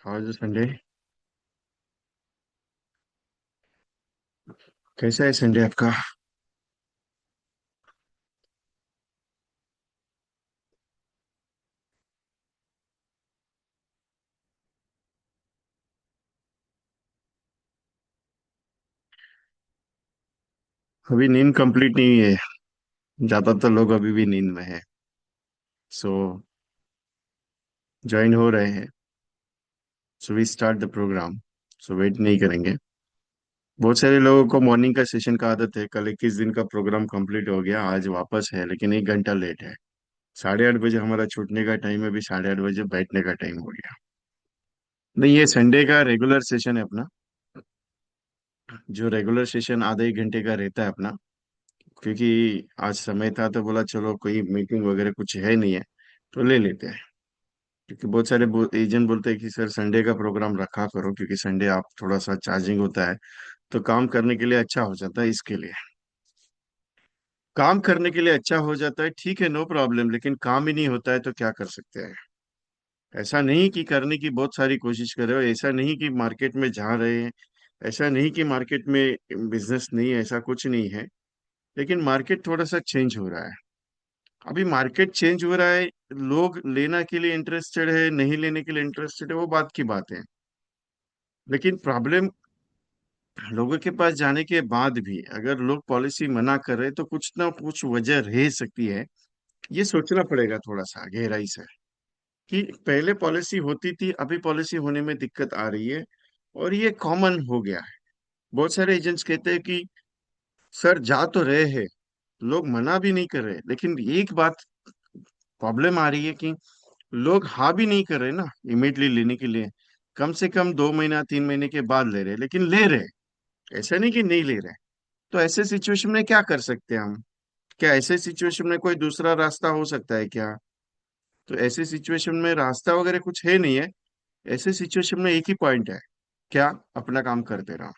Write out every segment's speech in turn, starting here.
आज संडे। कैसा है संडे आपका? अभी नींद कंप्लीट नहीं है। ज्यादातर लोग अभी भी नींद में है। सो ज्वाइन हो रहे हैं। So we start the programme. So wait नहीं करेंगे। बहुत सारे लोगों को मॉर्निंग का सेशन का आदत है। कल 21 दिन का प्रोग्राम कंप्लीट हो गया, आज वापस है लेकिन 1 घंटा लेट है। 8:30 बजे हमारा छूटने का टाइम है, अभी 8:30 बजे बैठने का टाइम हो गया। नहीं, ये संडे का रेगुलर सेशन है अपना। जो रेगुलर सेशन आधे 1 घंटे का रहता है अपना। क्योंकि आज समय था तो बोला चलो कोई मीटिंग वगैरह कुछ है नहीं है, तो ले लेते हैं। क्योंकि बहुत सारे एजेंट बोलते हैं कि सर संडे का प्रोग्राम रखा करो, क्योंकि संडे आप थोड़ा सा चार्जिंग होता है, तो काम करने के लिए अच्छा हो जाता है इसके लिए। काम करने के लिए अच्छा हो जाता है, ठीक है, नो प्रॉब्लम, लेकिन काम ही नहीं होता है तो क्या कर सकते हैं। ऐसा नहीं कि करने की बहुत सारी कोशिश कर रहे हो, ऐसा नहीं कि मार्केट में जा रहे हैं, ऐसा नहीं कि मार्केट में बिजनेस नहीं है, ऐसा कुछ नहीं है। लेकिन मार्केट थोड़ा सा चेंज हो रहा है। अभी मार्केट चेंज हो रहा है। लोग लेना के लिए इंटरेस्टेड है, नहीं लेने के लिए इंटरेस्टेड है, वो बात की बात है। लेकिन प्रॉब्लम, लोगों के पास जाने के बाद भी अगर लोग पॉलिसी मना कर रहे हैं तो कुछ ना कुछ वजह रह सकती है। ये सोचना पड़ेगा थोड़ा सा गहराई से, कि पहले पॉलिसी होती थी, अभी पॉलिसी होने में दिक्कत आ रही है, और ये कॉमन हो गया है। बहुत सारे एजेंट्स कहते हैं कि सर जा तो रहे हैं, लोग मना भी नहीं कर रहे, लेकिन एक बात प्रॉब्लम आ रही है कि लोग हाँ भी नहीं कर रहे ना इमीडिएटली लेने के लिए। कम से कम 2 महीना 3 महीने के बाद ले रहे, लेकिन ले रहे। ऐसा नहीं कि नहीं ले रहे। तो ऐसे सिचुएशन में क्या कर सकते हैं हम? क्या ऐसे सिचुएशन में कोई दूसरा रास्ता हो सकता है क्या? तो ऐसे सिचुएशन में रास्ता वगैरह कुछ है नहीं है। ऐसे सिचुएशन में एक ही पॉइंट है, क्या? अपना काम करते रहो।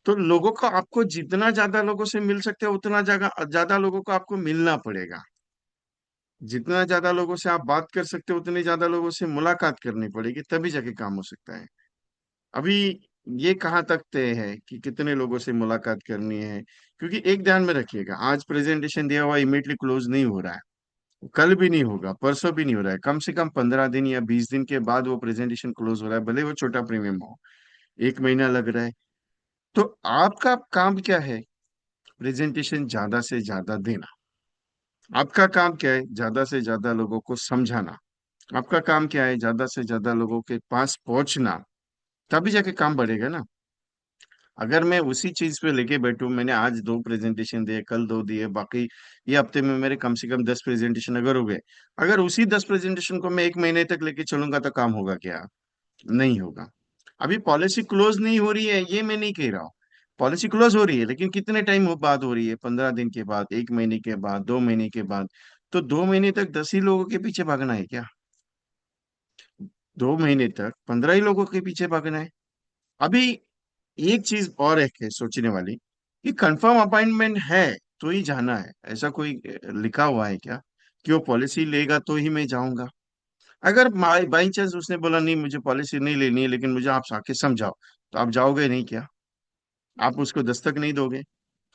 तो लोगों को, आपको जितना ज्यादा लोगों से मिल सकते हो उतना ज्यादा ज्यादा लोगों को आपको मिलना पड़ेगा। जितना ज्यादा लोगों से आप बात कर सकते हो उतनी ज्यादा लोगों से मुलाकात करनी पड़ेगी, तभी जाके काम हो सकता है। अभी ये कहाँ तक तय है कि कितने लोगों से मुलाकात करनी है? क्योंकि एक ध्यान में रखिएगा, आज प्रेजेंटेशन दिया हुआ इमीडिएटली क्लोज नहीं हो रहा है। कल भी नहीं होगा, परसों भी नहीं हो रहा है, कम से कम 15 दिन या 20 दिन के बाद वो प्रेजेंटेशन क्लोज हो रहा है, भले वो छोटा प्रीमियम हो। 1 महीना लग रहा है। तो आपका काम क्या है? प्रेजेंटेशन ज्यादा से ज्यादा देना। आपका काम क्या है? ज्यादा से ज्यादा लोगों को समझाना। आपका काम क्या है? ज्यादा से ज्यादा लोगों के पास पहुंचना। तभी जाके काम बढ़ेगा ना। अगर मैं उसी चीज पे लेके बैठूं, मैंने आज 2 प्रेजेंटेशन दिए, कल 2 दिए, बाकी ये हफ्ते में मेरे कम से कम 10 प्रेजेंटेशन अगर हो गए, अगर उसी 10 प्रेजेंटेशन को मैं 1 महीने तक लेके चलूंगा तो काम होगा क्या? नहीं होगा। अभी पॉलिसी क्लोज नहीं हो रही है ये मैं नहीं कह रहा हूँ। पॉलिसी क्लोज हो रही है, लेकिन कितने टाइम बाद हो रही है? 15 दिन के बाद, 1 महीने के बाद, 2 महीने के बाद। तो 2 महीने तक 10 ही लोगों के पीछे भागना है क्या? 2 महीने तक 15 ही लोगों के पीछे भागना है? अभी एक चीज और है सोचने वाली, कि कंफर्म अपॉइंटमेंट है तो ही जाना है, ऐसा कोई लिखा हुआ है क्या कि वो पॉलिसी लेगा तो ही मैं जाऊंगा? अगर बाई चांस उसने बोला नहीं मुझे पॉलिसी नहीं लेनी है, लेकिन मुझे आप आके समझाओ, तो आप जाओगे नहीं क्या? आप उसको दस्तक नहीं दोगे?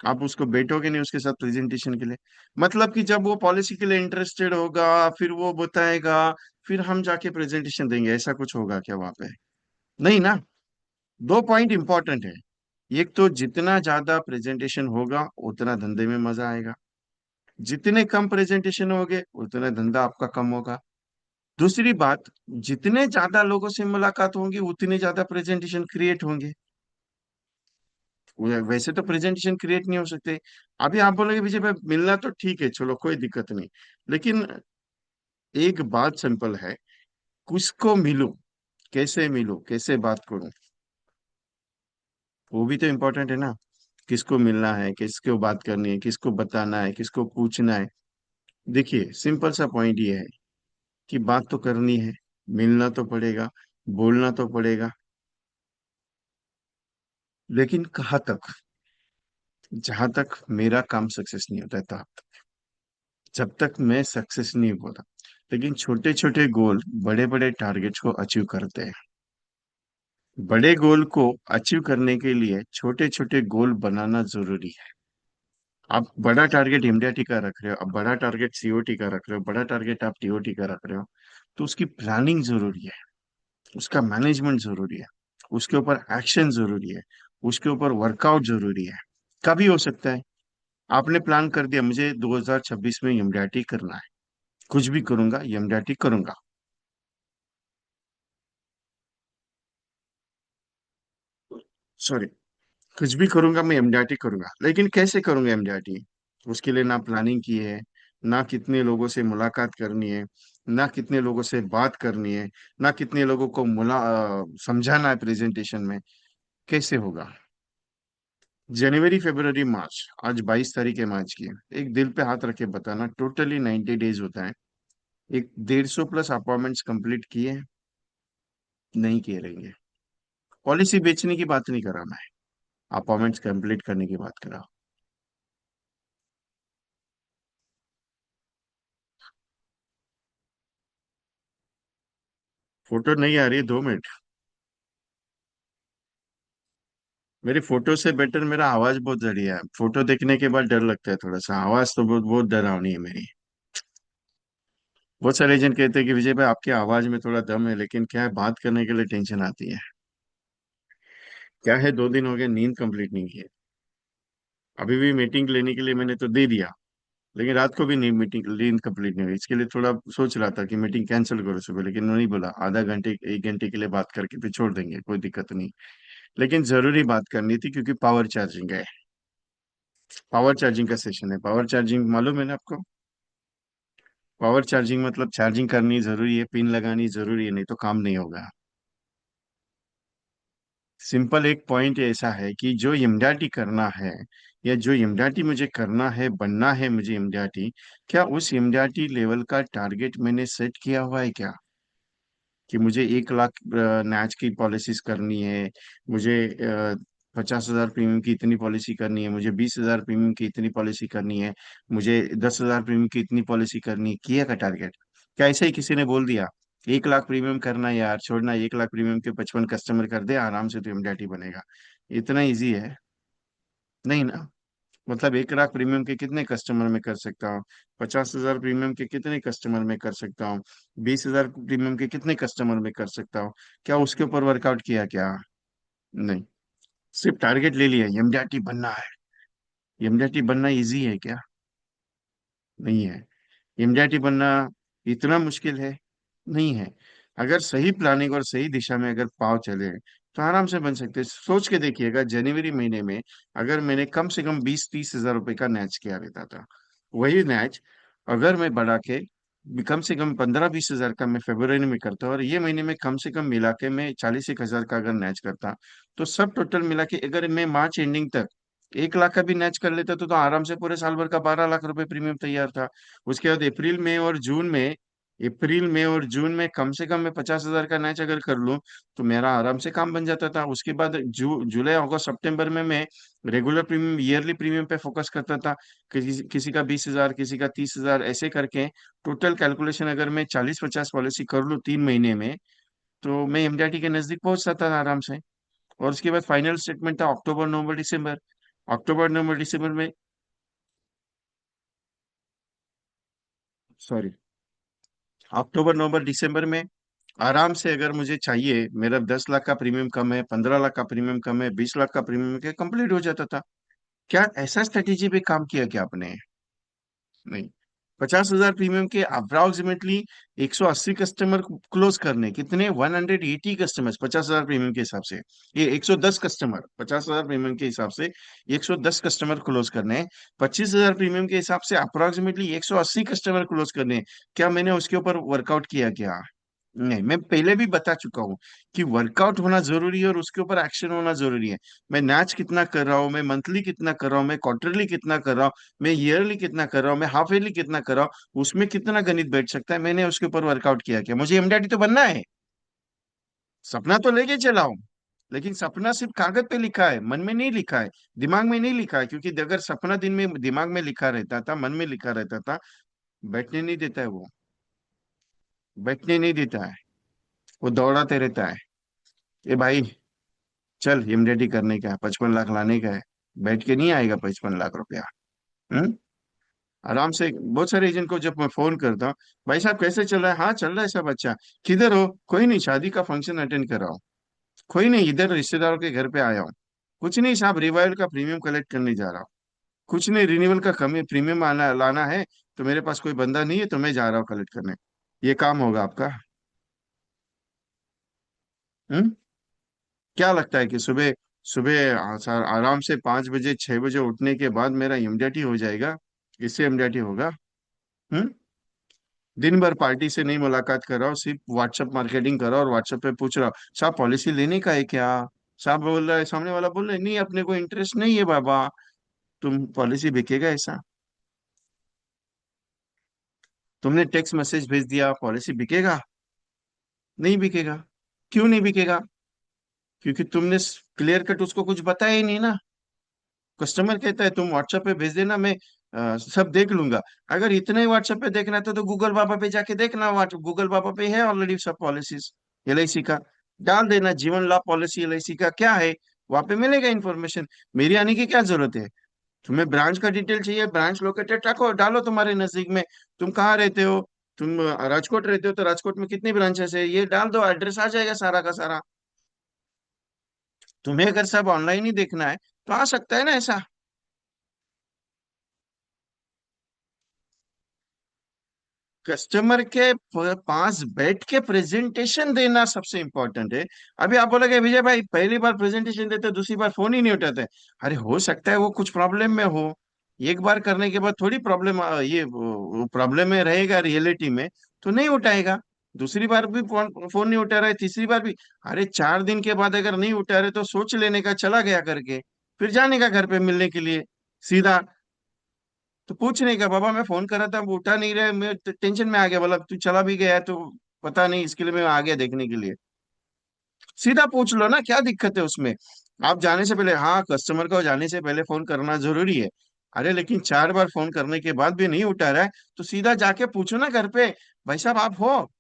आप उसको बैठोगे नहीं उसके साथ प्रेजेंटेशन के लिए? मतलब कि जब वो पॉलिसी के लिए इंटरेस्टेड होगा, फिर वो बताएगा, फिर हम जाके प्रेजेंटेशन देंगे, ऐसा कुछ होगा क्या वहां पे? नहीं ना। 2 पॉइंट इंपॉर्टेंट है। एक तो जितना ज्यादा प्रेजेंटेशन होगा उतना धंधे में मजा आएगा। जितने कम प्रेजेंटेशन होंगे उतना धंधा आपका कम होगा। दूसरी बात, जितने ज्यादा लोगों से मुलाकात होंगी उतने ज्यादा प्रेजेंटेशन क्रिएट होंगे। वैसे तो प्रेजेंटेशन क्रिएट नहीं हो सकते। अभी आप बोलोगे विजय भाई मिलना तो ठीक है, चलो कोई दिक्कत नहीं, लेकिन एक बात सिंपल है, किसको मिलूं, कैसे मिलूं, कैसे बात करूं, वो भी तो इम्पोर्टेंट है ना। किसको मिलना है, किसको बात करनी है, किसको बताना है, किसको पूछना है। देखिए सिंपल सा पॉइंट ये है कि बात तो करनी है, मिलना तो पड़ेगा, बोलना तो पड़ेगा, लेकिन कहाँ तक? जहां तक मेरा काम सक्सेस नहीं होता है तब तक। जब तक मैं सक्सेस नहीं होता, लेकिन छोटे छोटे गोल बड़े बड़े टारगेट्स को अचीव करते हैं। बड़े गोल को अचीव करने के लिए छोटे छोटे गोल बनाना जरूरी है। आप बड़ा टारगेट एमडीआरटी का रख रहे हो, आप बड़ा टारगेट सीओटी का रख रहे हो, बड़ा टारगेट आप टीओटी का रख रहे हो, तो उसकी प्लानिंग जरूरी है, उसका मैनेजमेंट जरूरी है, उसके ऊपर एक्शन जरूरी है, उसके ऊपर वर्कआउट जरूरी है। कभी हो सकता है आपने प्लान कर दिया मुझे 2026 में एमडीआरटी करना है, कुछ भी करूंगा एमडीआरटी करूंगा। सॉरी, कुछ भी करूंगा मैं एमडीआरटी करूंगा, लेकिन कैसे करूंगा एमडीआरटी? उसके लिए ना प्लानिंग की है, ना कितने लोगों से मुलाकात करनी है, ना कितने लोगों से बात करनी है, ना कितने लोगों को समझाना है प्रेजेंटेशन में। कैसे होगा? जनवरी फरवरी मार्च, आज 22 तारीख है मार्च की। एक दिल पे हाथ रख के बताना, टोटली 90 डेज होता है। एक 150 प्लस अपॉइंटमेंट्स कंप्लीट किए? नहीं किए रहेंगे। पॉलिसी बेचने की बात नहीं कर रहा मैं, अपॉइंटमेंट्स कंप्लीट करने की बात कर रहा हूँ। फोटो नहीं आ रही है, 2 मिनट। मेरी फोटो से बेटर मेरा आवाज बहुत बढ़िया है, फोटो देखने के बाद डर लगता है थोड़ा सा, आवाज तो बहुत बहुत डरावनी है मेरी। बहुत सारे एजेंट कहते हैं कि विजय भाई आपकी आवाज में थोड़ा दम है, लेकिन क्या है, बात करने के लिए टेंशन आती है। क्या है, 2 दिन हो गए नींद कंप्लीट नहीं की है। अभी भी मीटिंग लेने के लिए मैंने तो दे दिया, लेकिन रात को भी नहीं, मीटिंग नींद कंप्लीट नहीं हुई। इसके लिए थोड़ा सोच रहा था कि मीटिंग कैंसिल करो सुबह, लेकिन उन्होंने बोला आधा घंटे 1 घंटे के लिए बात करके फिर छोड़ देंगे, कोई दिक्कत नहीं। लेकिन जरूरी बात करनी थी क्योंकि पावर चार्जिंग है, पावर चार्जिंग का सेशन है। पावर चार्जिंग मालूम है ना आपको? पावर चार्जिंग मतलब चार्जिंग करनी जरूरी है, पिन लगानी जरूरी है, नहीं तो काम नहीं होगा। सिंपल एक पॉइंट ऐसा है कि जो एमडीआरटी करना है, या जो एमडीआरटी मुझे करना है, बनना है मुझे एमडीआरटी, क्या उस एमडीआरटी लेवल का टारगेट मैंने सेट किया हुआ है क्या? कि मुझे 1 लाख नैच की पॉलिसीज करनी है, मुझे 50,000 प्रीमियम की इतनी पॉलिसी करनी है, मुझे 20,000 प्रीमियम की इतनी पॉलिसी करनी है, मुझे 10,000 प्रीमियम की इतनी पॉलिसी करनी है, किया का टारगेट? क्या ऐसे ही किसी ने बोल दिया 1 लाख प्रीमियम करना है यार, छोड़ना, 1 लाख प्रीमियम के 55 कस्टमर कर दे आराम से तो एमडीआरटी बनेगा? इतना इजी है? नहीं ना। मतलब 1 लाख प्रीमियम के कितने कस्टमर में कर सकता हूँ, 50,000 प्रीमियम के कितने कस्टमर में कर सकता हूँ, 20,000 प्रीमियम के कितने कस्टमर में कर सकता हूँ? क्या उसके ऊपर वर्कआउट किया क्या? नहीं। सिर्फ टारगेट ले लिया एमडीआरटी बनना है। एमडीआरटी बनना इजी है क्या? नहीं है। एमडीआरटी बनना इतना मुश्किल है? नहीं है। अगर सही प्लानिंग और सही दिशा में अगर पाव चले तो आराम से बन सकते हैं। सोच के देखिएगा, जनवरी महीने में अगर मैंने कम से कम 20-30 हजार रुपए का नैच किया रहता था, वही नैच अगर मैं बढ़ा के कम से कम 15-20 हजार का मैं फरवरी में करता, और ये महीने में कम से कम मिला के मैं 40-1 हजार का अगर नैच करता, तो सब टोटल मिला के अगर मैं मार्च एंडिंग तक 1 लाख का भी नैच कर लेता, तो आराम से पूरे साल भर का 12 लाख रुपए प्रीमियम तैयार था। उसके बाद अप्रैल में और जून में कम से कम मैं 50,000 का मैच अगर कर लूं, तो मेरा आराम से काम बन जाता था। उसके बाद जुलाई अगस्त सितंबर में मैं रेगुलर प्रीमियम, ईयरली प्रीमियम पे फोकस करता था। किसी का 20,000, किसी का 30,000, ऐसे करके टोटल कैलकुलेशन अगर मैं 40-50 पॉलिसी कर लूँ 3 महीने में, तो मैं एमडीआरटी के नजदीक पहुंच सकता था आराम से। और उसके बाद फाइनल स्टेटमेंट था अक्टूबर नवंबर दिसंबर। अक्टूबर नवंबर दिसंबर में, सॉरी, अक्टूबर नवंबर दिसंबर में आराम से अगर मुझे चाहिए, मेरा 10 लाख का प्रीमियम कम है, 15 लाख का प्रीमियम कम है, 20 लाख का प्रीमियम क्या, कंप्लीट हो जाता था। क्या ऐसा स्ट्रेटेजी पे काम किया क्या आपने? नहीं। 50,000 प्रीमियम के अप्रोक्सीमेटली 180 कस्टमर क्लोज करने, कितने, 180 कस्टमर्स 50,000 प्रीमियम के हिसाब से। ये 110 कस्टमर 50,000 प्रीमियम के हिसाब से 110 कस्टमर क्लोज करने हैं। 25,000 प्रीमियम के हिसाब से अप्रोक्सीमेटली 180 कस्टमर क्लोज करने हैं। क्या मैंने उसके ऊपर वर्कआउट किया क्या? नहीं। मैं पहले भी बता चुका हूँ कि वर्कआउट होना जरूरी है और उसके ऊपर एक्शन होना जरूरी है। मैं मैच कितना कर रहा हूँ, मैं मंथली कितना कर रहा हूँ, मैं क्वार्टरली कितना कर रहा हूँ, मैं ईयरली कितना कर रहा हूँ, मैं हाफ ईयरली कितना कर रहा हूँ, उसमें कितना गणित बैठ सकता है, मैंने उसके ऊपर वर्कआउट किया क्या? मुझे एमडीआरटी तो बनना है, सपना तो लेके चला हूं, लेकिन सपना सिर्फ कागज पे लिखा है, मन में नहीं लिखा है, दिमाग में नहीं लिखा है। क्योंकि अगर सपना दिन में दिमाग में लिखा रहता था, मन में लिखा रहता था, बैठने नहीं देता है वो। बैठने नहीं देता है, वो दौड़ाते रहता है। ए भाई, चल इमरजेंसी करने का है, 55 लाख लाने का है, बैठ के नहीं आएगा 55 लाख रुपया। हम्म। आराम से बहुत सारे एजेंट को जब मैं फोन करता हूँ, भाई साहब कैसे चल रहा है, हाँ चल रहा है सब अच्छा। किधर हो, कोई नहीं, शादी का फंक्शन अटेंड कर रहा हूँ। कोई नहीं, इधर रिश्तेदारों के घर पे आया हूँ। कुछ नहीं साहब, रिवाइवल का प्रीमियम कलेक्ट करने जा रहा हूँ। कुछ नहीं, रिन्यूअल का कमी प्रीमियम आना लाना है, तो मेरे पास कोई बंदा नहीं है, तो मैं जा रहा हूँ कलेक्ट करने। ये काम होगा आपका? हम्म। क्या लगता है कि सुबह सुबह आराम से 5 बजे 6 बजे उठने के बाद मेरा इम्यूनिटी हो जाएगा? इससे इम्यूनिटी होगा? हम्म। दिन भर पार्टी से नहीं मुलाकात कर रहा हूँ, सिर्फ व्हाट्सएप मार्केटिंग कर रहा हूँ और व्हाट्सएप पे पूछ रहा हूँ, साहब पॉलिसी लेने का है क्या? साहब बोल रहा है, सामने वाला बोल रहा है, नहीं अपने को इंटरेस्ट नहीं है बाबा। तुम पॉलिसी बिकेगा ऐसा? तुमने टेक्स्ट मैसेज भेज दिया, पॉलिसी बिकेगा? नहीं बिकेगा। क्यों नहीं बिकेगा? क्योंकि तुमने क्लियर कट उसको कुछ बताया ही नहीं ना। कस्टमर कहता है तुम व्हाट्सएप पे भेज देना, मैं सब देख लूंगा। अगर इतना ही व्हाट्सएप पे देखना है तो गूगल बाबा पे जाके देखना, गूगल बाबा पे है ऑलरेडी सब पॉलिसीज एलआईसी का। डाल देना जीवन लाभ पॉलिसी एलआईसी का क्या है, वहां पे मिलेगा इन्फॉर्मेशन। मेरी आने की क्या जरूरत है? तुम्हें ब्रांच का डिटेल चाहिए, ब्रांच लोकेटेड रखो, डालो तुम्हारे नजदीक में। तुम कहाँ रहते हो? तुम राजकोट रहते हो तो राजकोट में कितनी ब्रांचेस है ये डाल दो, एड्रेस आ जाएगा सारा का सारा। तुम्हें अगर सब ऑनलाइन ही देखना है तो आ सकता है ना ऐसा। कस्टमर के पास बैठ के प्रेजेंटेशन देना सबसे इंपॉर्टेंट है। अभी आप बोलोगे विजय भाई पहली बार प्रेजेंटेशन देते दूसरी बार फोन ही नहीं उठाते। अरे हो सकता है वो कुछ प्रॉब्लम में हो, एक बार करने के बाद थोड़ी प्रॉब्लम, ये प्रॉब्लम में रहेगा रियलिटी में, तो नहीं उठाएगा। दूसरी बार भी फोन फोन नहीं उठा रहे, तीसरी बार भी। अरे 4 दिन के बाद अगर नहीं उठा रहे तो सोच लेने का चला गया करके, फिर जाने का घर पे मिलने के लिए सीधा। तो पूछने का बाबा मैं फोन कर रहा था वो उठा नहीं रहे, मैं टेंशन में आ गया, बोला तू चला भी गया है तो पता नहीं, इसके लिए मैं आ गया देखने के लिए। सीधा पूछ लो ना, क्या दिक्कत है उसमें? आप जाने से पहले, हाँ कस्टमर को जाने से पहले फोन करना जरूरी है। अरे लेकिन 4 बार फोन करने के बाद भी नहीं उठा रहा है, तो सीधा जाके पूछो ना घर पे, भाई साहब आप हो?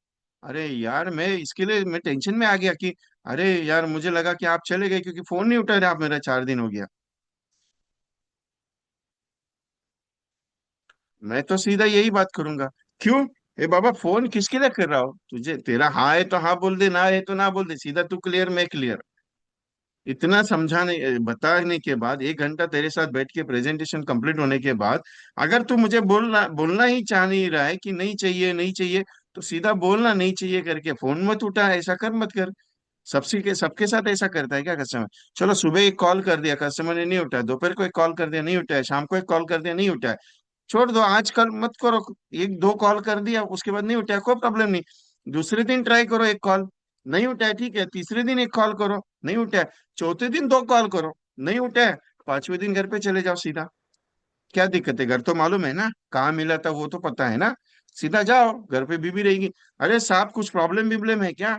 अरे यार मैं इसके लिए मैं टेंशन में आ गया कि, अरे यार मुझे लगा कि आप चले गए क्योंकि फोन नहीं उठा रहे आप मेरा, 4 दिन हो गया। मैं तो सीधा यही बात करूंगा। क्यों? ए बाबा फोन किसके लिए कर रहा हो, तुझे तेरा हाँ है तो हाँ बोल दे, ना है तो ना बोल दे, सीधा तू क्लियर मैं क्लियर। इतना समझाने बताने के बाद 1 घंटा तेरे साथ बैठ के प्रेजेंटेशन कंप्लीट होने के बाद, अगर तू मुझे बोलना बोलना ही चाह नहीं रहा है कि नहीं चाहिए नहीं चाहिए, तो सीधा बोलना नहीं चाहिए करके फोन मत उठा, ऐसा कर मत कर। सबके साथ ऐसा करता है क्या कस्टमर? चलो सुबह एक कॉल कर दिया कस्टमर ने नहीं उठाया, दोपहर को एक कॉल कर दिया नहीं उठाया, शाम को एक कॉल कर दिया नहीं उठाया, छोड़ दो आजकल मत करो। एक दो कॉल कर दिया उसके बाद नहीं उठाया, कोई प्रॉब्लम नहीं। दूसरे दिन ट्राई करो एक कॉल, नहीं उठाया ठीक है, तीसरे दिन एक कॉल करो, नहीं उठाया, चौथे दिन दो कॉल करो, नहीं उठाया, 5वें दिन घर पे चले जाओ सीधा। क्या दिक्कत है? घर तो मालूम है ना कहाँ मिला था, वो तो पता है ना। सीधा जाओ, घर पे बीबी रहेगी। अरे साहब कुछ प्रॉब्लम विब्लम है क्या?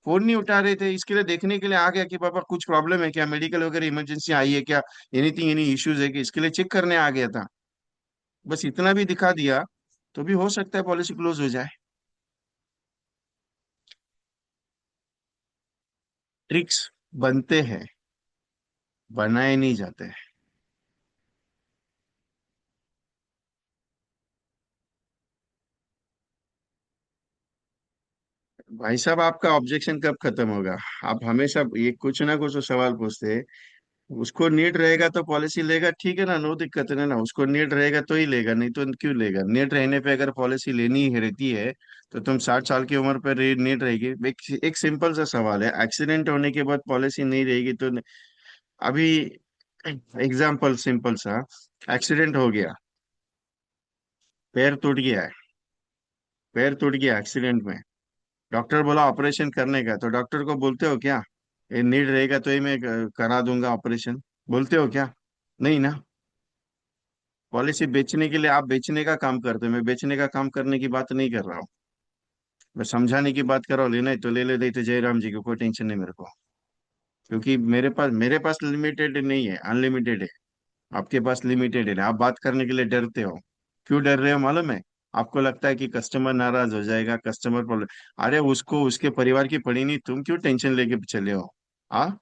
फोन नहीं उठा रहे थे, इसके लिए देखने के लिए आ गया कि पापा कुछ प्रॉब्लम है क्या, मेडिकल वगैरह इमरजेंसी आई है क्या, एनीथिंग एनी इश्यूज है कि, इसके लिए चेक करने आ गया था। बस इतना भी दिखा दिया तो भी हो सकता है पॉलिसी क्लोज हो जाए। ट्रिक्स बनते हैं, बनाए नहीं जाते। भाई साहब आपका ऑब्जेक्शन कब खत्म होगा? आप हमेशा ये कुछ ना कुछ तो सवाल पूछते हैं। उसको नीड रहेगा तो पॉलिसी लेगा, ठीक है ना, नो दिक्कत है ना, उसको नीड रहेगा तो ही लेगा, नहीं तो क्यों लेगा? नीड रहने पे अगर पॉलिसी लेनी ही रहती है तो तुम 60 साल की उम्र पर नीड रहेगी। एक सिंपल सा सवाल है, एक्सीडेंट होने के बाद पॉलिसी नहीं रहेगी तो अभी एग्जाम्पल सिंपल सा, एक्सीडेंट हो गया, पैर टूट गया है, पैर टूट गया एक्सीडेंट में, डॉक्टर बोला ऑपरेशन करने का, तो डॉक्टर को बोलते हो क्या ये नीड रहेगा तो ही मैं करा दूंगा ऑपरेशन? बोलते हो क्या? नहीं ना। पॉलिसी बेचने के लिए आप बेचने का काम करते हो, मैं बेचने का काम करने की बात नहीं कर रहा हूँ। मैं समझाने की बात कर रहा हूँ, लेना है तो ले ले, नहीं तो जय राम जी को, कोई टेंशन नहीं मेरे को। क्योंकि मेरे पास लिमिटेड नहीं है, अनलिमिटेड है। आपके पास लिमिटेड है, आप बात करने के लिए डरते हो। क्यों डर रहे हो मालूम है? आपको लगता है कि कस्टमर नाराज हो जाएगा, कस्टमर प्रॉब्लम। अरे उसको उसके परिवार की पड़ी नहीं, तुम क्यों टेंशन लेके चले हो? हाँ,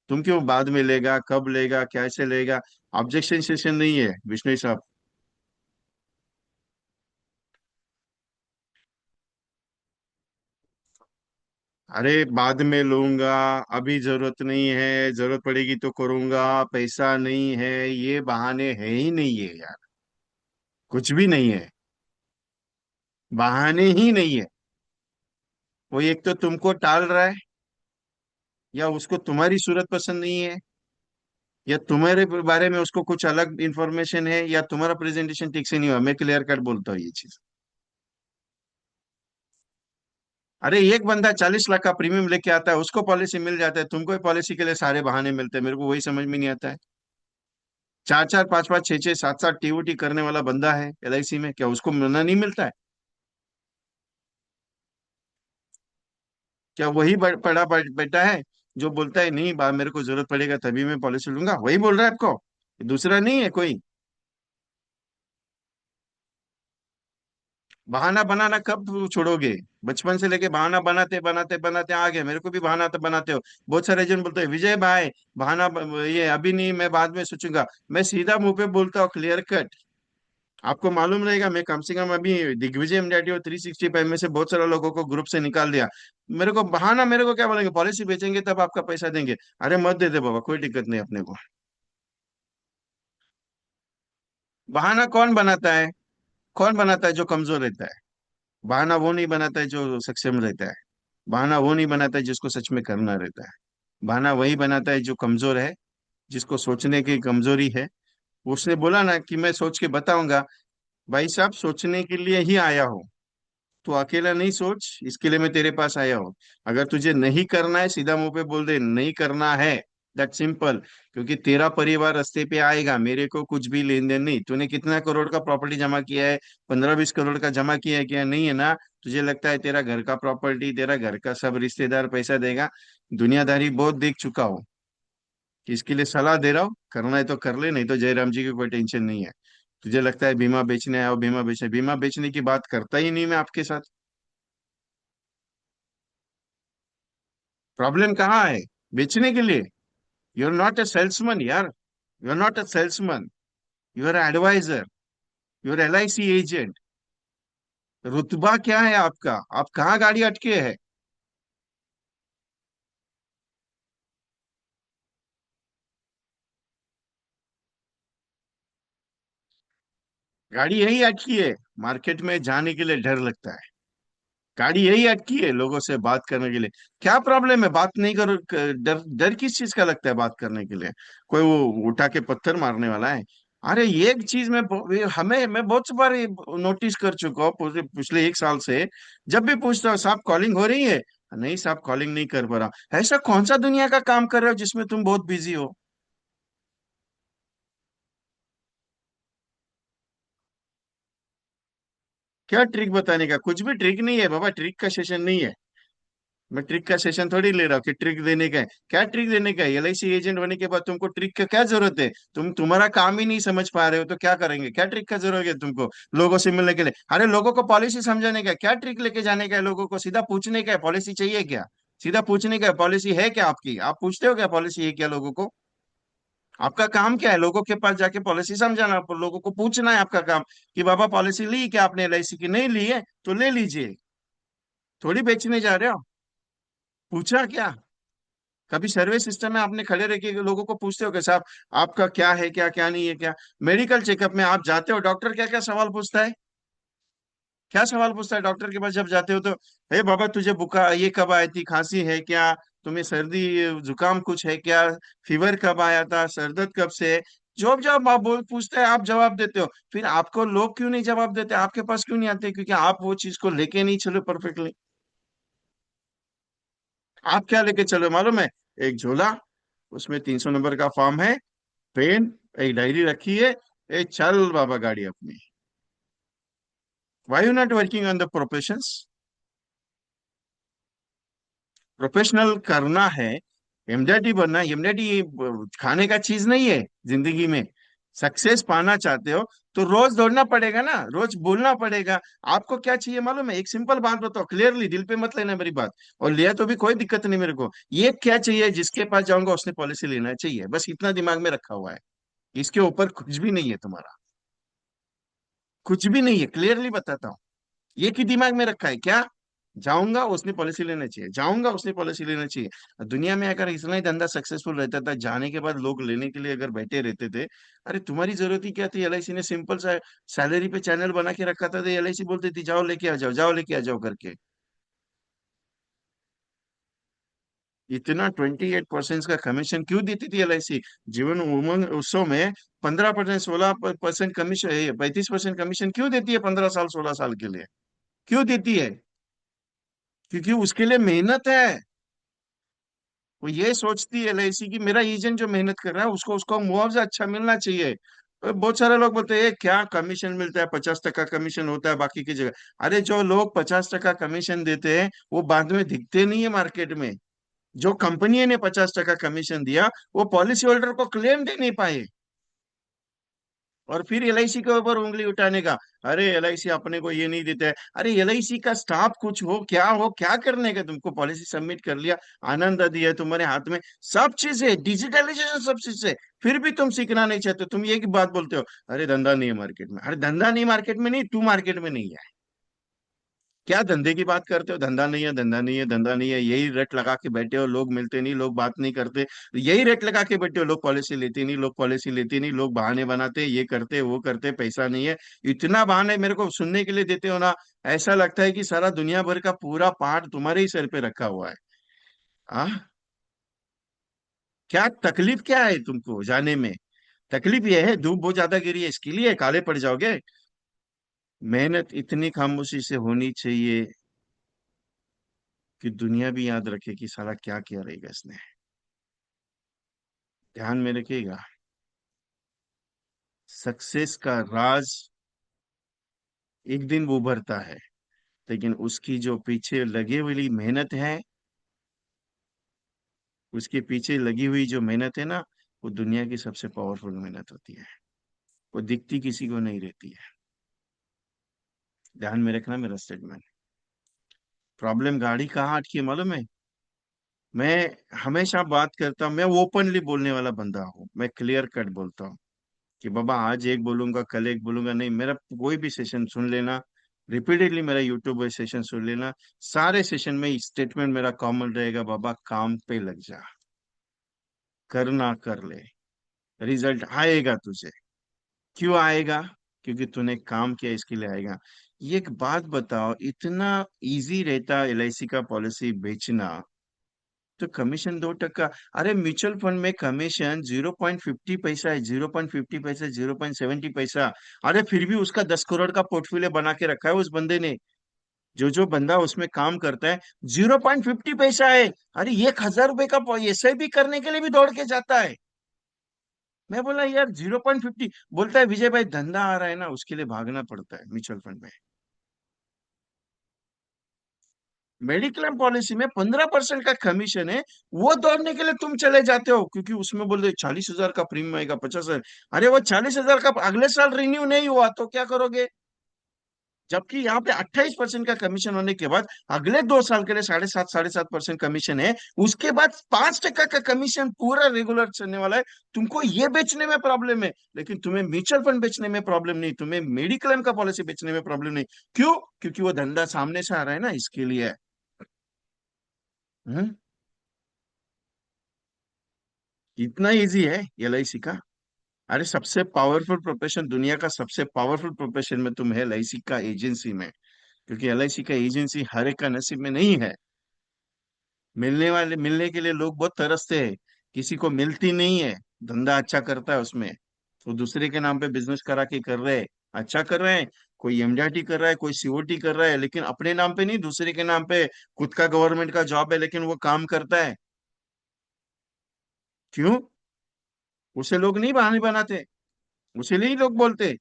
तुम क्यों बाद में लेगा, कब लेगा, कैसे लेगा? ऑब्जेक्शन सेशन नहीं है विष्णु साहब। अरे बाद में लूंगा, अभी जरूरत नहीं है, जरूरत पड़ेगी तो करूंगा, पैसा नहीं है, ये बहाने है ही नहीं है यार। कुछ भी नहीं है, बहाने ही नहीं है। वो एक तो तुमको टाल रहा है, या उसको तुम्हारी सूरत पसंद नहीं है, या तुम्हारे बारे में उसको कुछ अलग इंफॉर्मेशन है, या तुम्हारा प्रेजेंटेशन ठीक से नहीं हुआ। मैं क्लियर कट बोलता हूँ ये चीज। अरे एक बंदा 40 लाख का प्रीमियम लेके आता है, उसको पॉलिसी मिल जाता है, तुमको पॉलिसी के लिए सारे बहाने मिलते हैं। मेरे को वही समझ में नहीं आता है। चार चार पांच पांच छह छह सात सात टीओटी करने वाला बंदा है एलआईसी में, क्या उसको मिलना नहीं मिलता है? क्या वही बेटा है जो बोलता है नहीं बा मेरे को जरूरत पड़ेगा तभी मैं पॉलिसी लूंगा? वही बोल रहा है आपको, दूसरा नहीं है कोई? बहाना बनाना कब छोड़ोगे? बचपन से लेके बहाना बनाते बनाते बनाते आ गए। मेरे को भी बहाना तो बनाते हो। बहुत सारे जन बोलते हैं विजय भाई ये अभी नहीं, मैं बाद में सोचूंगा। मैं सीधा मुंह पे बोलता हूँ, क्लियर कट। आपको मालूम रहेगा, मैं कम से कम अभी दिग्विजय एमडीआर और 365 में से बहुत सारे लोगों को ग्रुप से निकाल दिया। मेरे को बहाना, मेरे को क्या बोलेंगे, पॉलिसी बेचेंगे तब आपका पैसा देंगे। अरे मत दे दे बाबा, कोई दिक्कत नहीं अपने को। बहाना कौन बनाता है? कौन बनाता है जो कमजोर रहता है? बहाना वो नहीं बनाता है जो सक्षम रहता है। बहाना वो नहीं बनाता है जिसको सच में करना रहता है। बहाना वही बनाता है जो कमजोर है, जिसको सोचने की कमजोरी है। उसने बोला ना कि मैं सोच के बताऊंगा। भाई साहब, सोचने के लिए ही आया हो। तू अकेला नहीं सोच, इसके लिए मैं तेरे पास आया हूँ। अगर तुझे नहीं करना है, सीधा मुंह पे बोल दे नहीं करना है। That simple. क्योंकि तेरा परिवार रास्ते पे आएगा, मेरे को कुछ भी लेन देन नहीं। तूने कितना करोड़ का प्रॉपर्टी जमा किया है? 15-20 करोड़ का जमा किया है क्या? नहीं है ना? तुझे लगता है तेरा घर का प्रॉपर्टी, तेरा घर का सब रिश्तेदार पैसा देगा? दुनियादारी बहुत देख चुका हूँ। कि इसके लिए सलाह दे रहा हूँ, करना है तो कर ले, नहीं तो जयराम जी की कोई टेंशन नहीं है। तुझे लगता है बीमा बेचने आया हो, बीमा बेचने की बात करता ही नहीं मैं आपके साथ। प्रॉब्लम कहाँ है बेचने के लिए? You are not a salesman यार। You are not a salesman. You are advisor. You are LIC agent. रुतबा क्या है आपका? आप कहाँ गाड़ी अटके है? गाड़ी यही अटकी है। मार्केट में जाने के लिए डर लगता है। गाड़ी यही अटकी है लोगों से बात करने के लिए। क्या प्रॉब्लम है? बात नहीं करो, डर डर किस चीज का लगता है बात करने के लिए? कोई वो उठा के पत्थर मारने वाला है? अरे एक चीज में हमें मैं बहुत बार नोटिस कर चुका हूँ पूरे पिछले 1 साल से। जब भी पूछता हूँ साहब कॉलिंग हो रही है, नहीं साहब कॉलिंग नहीं कर पा रहा। ऐसा कौन सा दुनिया का काम कर रहे हो जिसमें तुम बहुत बिजी हो? क्या ट्रिक बताने का? कुछ भी ट्रिक नहीं है बाबा, ट्रिक का सेशन नहीं है। मैं ट्रिक का सेशन थोड़ी ले रहा हूँ कि ट्रिक देने का है। क्या ट्रिक देने का है? एलआईसी एजेंट होने के बाद तुमको ट्रिक का क्या जरूरत है? तुम्हारा काम ही नहीं समझ पा रहे हो तो क्या करेंगे? क्या ट्रिक का जरूरत है तुमको लोगों से मिलने के लिए? अरे लोगों को पॉलिसी समझाने का है। क्या ट्रिक लेके जाने का है? लोगों को सीधा पूछने का है पॉलिसी चाहिए क्या? सीधा पूछने का है पॉलिसी है क्या आपकी? आप पूछते हो क्या पॉलिसी है क्या लोगों को? आपका काम क्या है? लोगों के पास जाके पॉलिसी समझाना, लोगों को पूछना है आपका काम। कि बाबा पॉलिसी ली क्या आपने एलआईसी की? नहीं ली है तो ले लीजिए। थोड़ी बेचने जा रहे हो। पूछा क्या? कभी सर्वे सिस्टम में आपने खड़े रह के लोगों को पूछते हो कि साहब आपका क्या है, क्या क्या नहीं है क्या? मेडिकल चेकअप में आप जाते हो, डॉक्टर क्या क्या सवाल पूछता है? क्या सवाल पूछता है डॉक्टर के पास जब जाते हो तो? हे बाबा तुझे बुखार ये कब आई थी, खांसी है क्या, तुम्हें सर्दी जुकाम कुछ है क्या, फीवर कब आया था, सर दर्द कब से है? जॉब जॉब आप बोल पूछते हैं, आप जवाब देते हो। फिर आपको लोग क्यों नहीं जवाब देते, आपके पास क्यों नहीं आते? क्योंकि आप वो चीज को लेके नहीं चलो परफेक्टली। आप क्या लेके चलो मालूम है? एक झोला, उसमें 300 नंबर का फॉर्म है, पेन, एक डायरी रखी है। ए चल बाबा गाड़ी अपनी। Why you not working on the professions? Professional करना है। एमडीआरटी बनना है। एमडीआरटी खाने का चीज नहीं है जिंदगी में। सक्सेस पाना चाहते हो तो रोज दौड़ना पड़ेगा ना, रोज बोलना पड़ेगा। आपको क्या चाहिए मालूम है? एक सिंपल बात बताओ, क्लियरली, दिल पे मत लेना मेरी बात। और लिया तो भी कोई दिक्कत नहीं मेरे को। ये क्या चाहिए, जिसके पास जाऊंगा उसने पॉलिसी लेना चाहिए, बस इतना दिमाग में रखा हुआ है। इसके ऊपर कुछ भी नहीं है तुम्हारा, कुछ भी नहीं है, क्लियरली बताता हूँ। ये की दिमाग में रखा है क्या? जाऊंगा उसने पॉलिसी लेना चाहिए, जाऊंगा उसने पॉलिसी लेना चाहिए। दुनिया में अगर इतना ही धंधा सक्सेसफुल रहता था, जाने के बाद लोग लेने के लिए अगर बैठे रहते थे, अरे तुम्हारी जरूरत ही क्या थी? एलआईसी ने सिंपल सा सैलरी पे चैनल बना के रखा था, तो एलआईसी बोलती थी जाओ लेके आ जाओ, जाओ लेके आ जाओ करके। इतना 28% का कमीशन क्यों देती थी एलआईसी? जीवन उमंग उत्सव में 15%, 16% कमीशन, 35% कमीशन क्यों देती है 15 साल 16 साल के लिए? क्यों देती है? क्योंकि उसके लिए मेहनत है। वो ये सोचती है एलआईसी की मेरा एजेंट जो मेहनत कर रहा है उसको उसको मुआवजा अच्छा मिलना चाहिए। बहुत सारे लोग बोलते हैं "ये क्या कमीशन मिलता है, 50% कमीशन होता है बाकी की जगह"। अरे जो लोग 50% कमीशन देते हैं वो बाद में दिखते नहीं है मार्केट में। जो कंपनी ने 50% कमीशन दिया वो पॉलिसी होल्डर को क्लेम दे नहीं पाए, और फिर एलआईसी के ऊपर उंगली उठाने का। अरे एलआईसी अपने को ये नहीं देता है। अरे एलआईसी का स्टाफ कुछ हो क्या करने का? तुमको पॉलिसी सबमिट कर लिया, आनंद दी है तुम्हारे हाथ में, सब चीजें डिजिटलाइजेशन, सब चीजें। फिर भी तुम सीखना नहीं चाहते, तुम ये की बात बोलते हो अरे धंधा नहीं है मार्केट में। अरे धंधा नहीं मार्केट में नहीं, तू मार्केट में नहीं है। क्या धंधे की बात करते हो? धंधा नहीं है, धंधा नहीं है, धंधा नहीं है, यही रेट लगा के बैठे हो, लोग मिलते नहीं, लोग बात नहीं करते। यही रेट लगा के बैठे हो, लोग पॉलिसी लेते नहीं, लोग पॉलिसी लेते नहीं, लोग बहाने बनाते, ये करते वो करते, पैसा नहीं है। इतना बहाने मेरे को सुनने के लिए देते हो ना, ऐसा लगता है कि सारा दुनिया भर का पूरा पाठ तुम्हारे ही सर पे रखा हुआ है। आ क्या तकलीफ क्या है तुमको जाने में? तकलीफ ये है धूप बहुत ज्यादा गिरी है इसके लिए काले पड़ जाओगे? मेहनत इतनी खामोशी से होनी चाहिए कि दुनिया भी याद रखे कि साला क्या किया रहेगा इसने। ध्यान में रखिएगा, सक्सेस का राज एक दिन वो उभरता है, लेकिन उसकी जो पीछे लगी हुई मेहनत है, उसके पीछे लगी हुई जो मेहनत है ना, वो दुनिया की सबसे पावरफुल मेहनत होती है। वो दिखती किसी को नहीं रहती है। ध्यान में रखना मेरा स्टेटमेंट। प्रॉब्लम गाड़ी कहाँ अटकी है मालूम है? मैं हमेशा बात करता हूँ, मैं ओपनली बोलने वाला बंदा हूँ, मैं क्लियर कट बोलता हूँ कि बाबा आज एक बोलूंगा कल एक बोलूंगा नहीं। मेरा कोई भी सेशन सुन लेना, रिपीटेडली मेरा यूट्यूब सेशन सुन लेना, सारे सेशन में स्टेटमेंट मेरा कॉमन रहेगा, बाबा काम पे लग जा, करना कर ले, रिजल्ट आएगा तुझे। क्यों आएगा? क्योंकि तूने काम किया इसके लिए आएगा। ये एक बात बताओ, इतना इजी रहता एलआईसी का पॉलिसी बेचना, तो कमीशन 2%? अरे म्यूचुअल फंड में कमीशन 0.50 पैसा है, 0.50 पैसा, 0.70 पैसा। अरे फिर भी उसका 10 करोड़ का पोर्टफोलियो बना के रखा है उस बंदे ने। जो बंदा उसमें काम करता है, 0.50 पैसा है। अरे 1,000 रुपए का एसआईपी करने के लिए भी दौड़ के जाता है। मैं बोला यार 0.50, बोलता है विजय भाई धंधा आ रहा है ना उसके लिए भागना पड़ता है म्यूचुअल फंड में। मेडिक्लेम पॉलिसी में 15% का कमीशन है, वो दौड़ने के लिए तुम चले जाते हो क्योंकि उसमें बोलते 40,000 का प्रीमियम आएगा, 50,000। अरे वो 40,000 का अगले साल रिन्यू नहीं हुआ तो क्या करोगे? जबकि यहाँ पे 28% का कमीशन होने के बाद अगले 2 साल के लिए 7.5% कमीशन है। उसके बाद 5% का कमीशन पूरा रेगुलर चलने वाला है। तुमको ये बेचने में प्रॉब्लम है, लेकिन तुम्हें म्यूचुअल फंड बेचने में प्रॉब्लम नहीं, तुम्हें मेडिक्लेम का पॉलिसी बेचने में प्रॉब्लम नहीं। क्यों? क्योंकि वो धंधा सामने से आ रहा है ना, इसके लिए। हम्म इतना इजी है एलआईसी का। अरे सबसे पावरफुल प्रोफेशन, दुनिया का सबसे पावरफुल प्रोफेशन में तुम है एलआईसी का एजेंसी में। क्योंकि एलआईसी का एजेंसी हर एक का नसीब में नहीं है। मिलने के लिए लोग बहुत तरसते हैं, किसी को मिलती नहीं है। धंधा अच्छा करता है उसमें, तो दूसरे के नाम पे बिजनेस करा के कर रहे हैं, अच्छा कर रहे हैं। कोई एमडीआरटी कर रहा है, कोई सीओटी कर रहा है, लेकिन अपने नाम पे नहीं, दूसरे के नाम पे। खुद का गवर्नमेंट का जॉब है लेकिन वो काम करता है। क्यों? उसे लोग नहीं बहाने बनाते, उसे नहीं लोग बोलते।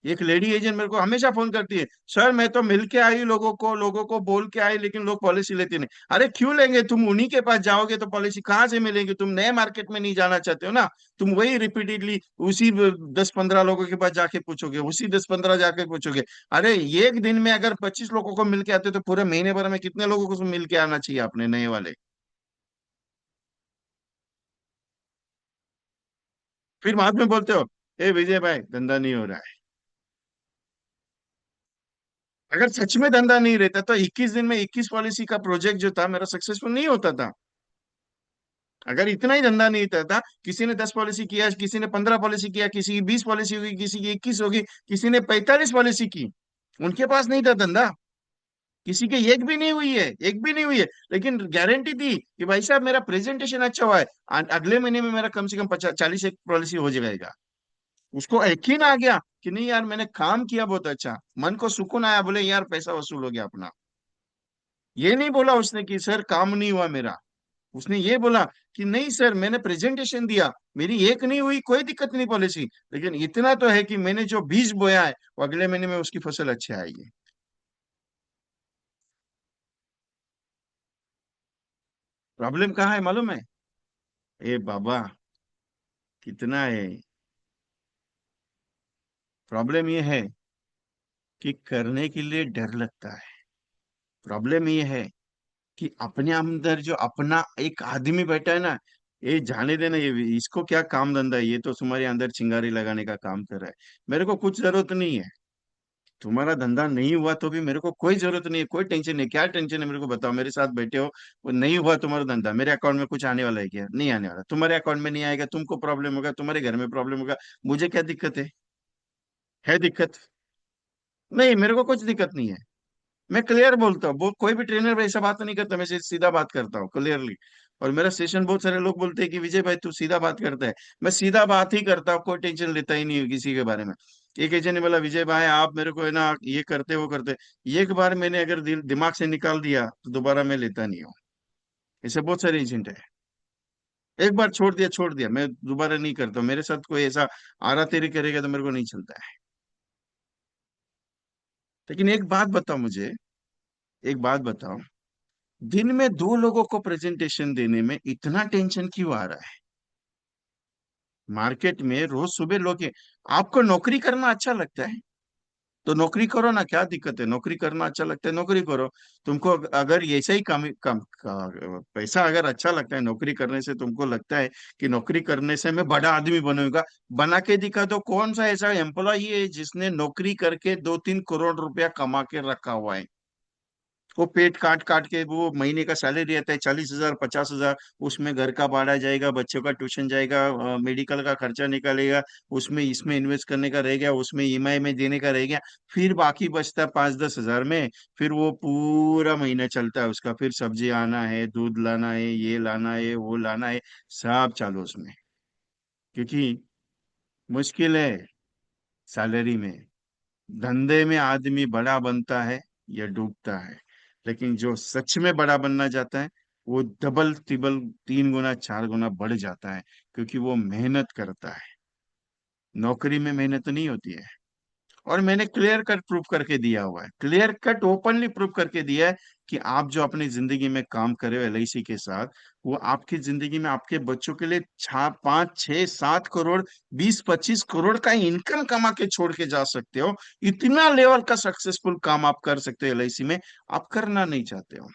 एक लेडी एजेंट मेरे को हमेशा फोन करती है, सर मैं तो मिल के आई लोगों को बोल के आई, लेकिन लोग पॉलिसी लेते नहीं। अरे क्यों लेंगे, तुम उन्हीं के पास जाओगे तो पॉलिसी कहाँ से मिलेगी? तुम नए मार्केट में नहीं जाना चाहते हो ना, तुम वही रिपीटेडली उसी 10-15 लोगों के पास जाके पूछोगे, उसी 10-15 जाके पूछोगे। अरे एक दिन में अगर 25 लोगों को मिल के आते हो, तो पूरे महीने भर में कितने लोगों को मिल के आना चाहिए अपने नए वाले? फिर बाद में बोलते हो, ए विजय भाई धंधा नहीं हो रहा है। अगर सच में धंधा नहीं रहता तो 21 दिन में 21 पॉलिसी का प्रोजेक्ट जो था मेरा सक्सेसफुल नहीं होता था। अगर इतना ही धंधा नहीं था, किसी ने 10 पॉलिसी किया, किसी ने 15 पॉलिसी किया, किसी की 20 पॉलिसी होगी, किसी की 21 होगी, किसी ने 45 पॉलिसी की, उनके पास नहीं था धंधा। किसी के एक भी नहीं हुई है, एक भी नहीं हुई है, लेकिन गारंटी थी कि भाई साहब मेरा प्रेजेंटेशन अच्छा हुआ है, अगले महीने में मेरा कम से कम 40 एक पॉलिसी हो जाएगा। उसको यकीन आ गया कि नहीं यार मैंने काम किया बहुत अच्छा, मन को सुकून आया, बोले यार पैसा वसूल हो गया अपना। ये नहीं बोला उसने कि सर काम नहीं हुआ मेरा, उसने ये बोला कि नहीं सर मैंने प्रेजेंटेशन दिया, मेरी एक नहीं हुई कोई दिक्कत नहीं पॉलिसी, लेकिन इतना तो है कि मैंने जो बीज बोया है वो अगले महीने में उसकी फसल अच्छी आएगी। प्रॉब्लम कहाँ है मालूम है? ए बाबा, कितना है, प्रॉब्लम ये है कि करने के लिए डर लगता है। प्रॉब्लम ये है कि अपने अंदर जो अपना एक आदमी बैठा है ना, ये जाने देना, ये इसको क्या काम धंधा है, ये तो तुम्हारे अंदर चिंगारी लगाने का काम कर रहा है। मेरे को कुछ जरूरत नहीं है, तुम्हारा धंधा नहीं हुआ तो भी मेरे को कोई जरूरत नहीं है, कोई टेंशन नहीं। क्या टेंशन है मेरे को बताओ, मेरे साथ बैठे हो, वो नहीं हुआ तुम्हारा धंधा, मेरे अकाउंट में कुछ आने वाला है क्या? नहीं आने वाला। तुम्हारे अकाउंट में नहीं आएगा, तुमको प्रॉब्लम होगा, तुम्हारे घर में प्रॉब्लम होगा, मुझे क्या दिक्कत है दिक्कत? नहीं, मेरे को कुछ दिक्कत नहीं है। मैं क्लियर बोलता हूँ, वो कोई भी ट्रेनर ऐसा बात नहीं करता, मैं सीधा बात करता हूँ क्लियरली। और मेरा सेशन बहुत सारे लोग बोलते हैं कि विजय भाई तू सीधा बात करता है। मैं सीधा बात ही करता हूँ, कोई टेंशन लेता ही नहीं हूँ किसी के बारे में। एक एजेंट ने बोला, विजय भाई आप मेरे को है ना ये करते वो करते, एक बार मैंने अगर दिमाग से निकाल दिया तो दोबारा मैं लेता नहीं हूँ। ऐसे बहुत सारे एजेंट है, एक बार छोड़ दिया, मैं दोबारा नहीं करता हूँ। मेरे साथ कोई ऐसा आरा तेरी करेगा तो मेरे को नहीं चलता है। लेकिन एक बात बताओ मुझे, एक बात बताओ, दिन में 2 लोगों को प्रेजेंटेशन देने में इतना टेंशन क्यों आ रहा है? मार्केट में रोज सुबह लोग आपको नौकरी करना अच्छा लगता है तो नौकरी करो ना, क्या दिक्कत है? नौकरी करना अच्छा लगता है, नौकरी करो। तुमको अगर ऐसा ही पैसा अगर अच्छा लगता है नौकरी करने से, तुमको लगता है कि नौकरी करने से मैं बड़ा आदमी बनूंगा, बना के दिखा दो। कौन सा ऐसा एम्प्लॉय है जिसने नौकरी करके 2-3 करोड़ रुपया कमा के रखा हुआ है? वो पेट काट काट के वो महीने का सैलरी रहता है 40,000 50,000, उसमें घर का भाड़ा जाएगा, बच्चों का ट्यूशन जाएगा, मेडिकल का खर्चा निकलेगा, उसमें इसमें इन्वेस्ट करने का रह गया, उसमें ईएमआई में देने का रह गया, फिर बाकी बचता है 5-10 हजार में। फिर वो पूरा महीना चलता है उसका, फिर सब्जी आना है, दूध लाना है, ये लाना है, वो लाना है, सब चालू उसमें। क्योंकि मुश्किल है सैलरी में। धंधे में आदमी बड़ा बनता है या डूबता है, लेकिन जो सच में बड़ा बनना चाहता है वो डबल तिबल 3 गुना 4 गुना बढ़ जाता है, क्योंकि वो मेहनत करता है। नौकरी में मेहनत नहीं होती है। और मैंने क्लियर कट प्रूफ करके दिया हुआ है, क्लियर कट ओपनली प्रूफ करके दिया है कि आप जो अपनी जिंदगी में काम करे हो एलआईसी के साथ, वो आपकी जिंदगी में आपके बच्चों के लिए 5-6-7 करोड़ 20-25 करोड़ का इनकम कमा के छोड़ के जा सकते हो। इतना लेवल का सक्सेसफुल काम आप कर सकते हो एलआईसी में। आप करना नहीं चाहते हो,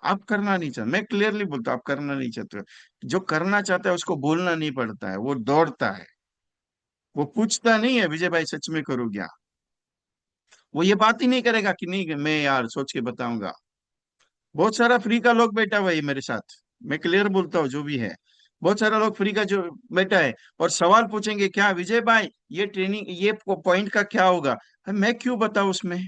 आप करना नहीं चाहते, मैं क्लियरली बोलता हूं, आप करना नहीं चाहते हो। जो करना चाहता है उसको बोलना नहीं पड़ता है, वो दौड़ता है। वो पूछता नहीं है विजय भाई सच में करूँ क्या, वो ये बात ही नहीं करेगा कि नहीं मैं यार सोच के बताऊंगा। बहुत सारा फ्री का लोग बैठा हुआ है मेरे साथ, मैं क्लियर बोलता हूँ जो भी है। बहुत सारा लोग फ्री का जो बैठा है और सवाल पूछेंगे, क्या विजय भाई ये ट्रेनिंग ये पॉइंट का क्या होगा? मैं क्यों बताऊं उसमें?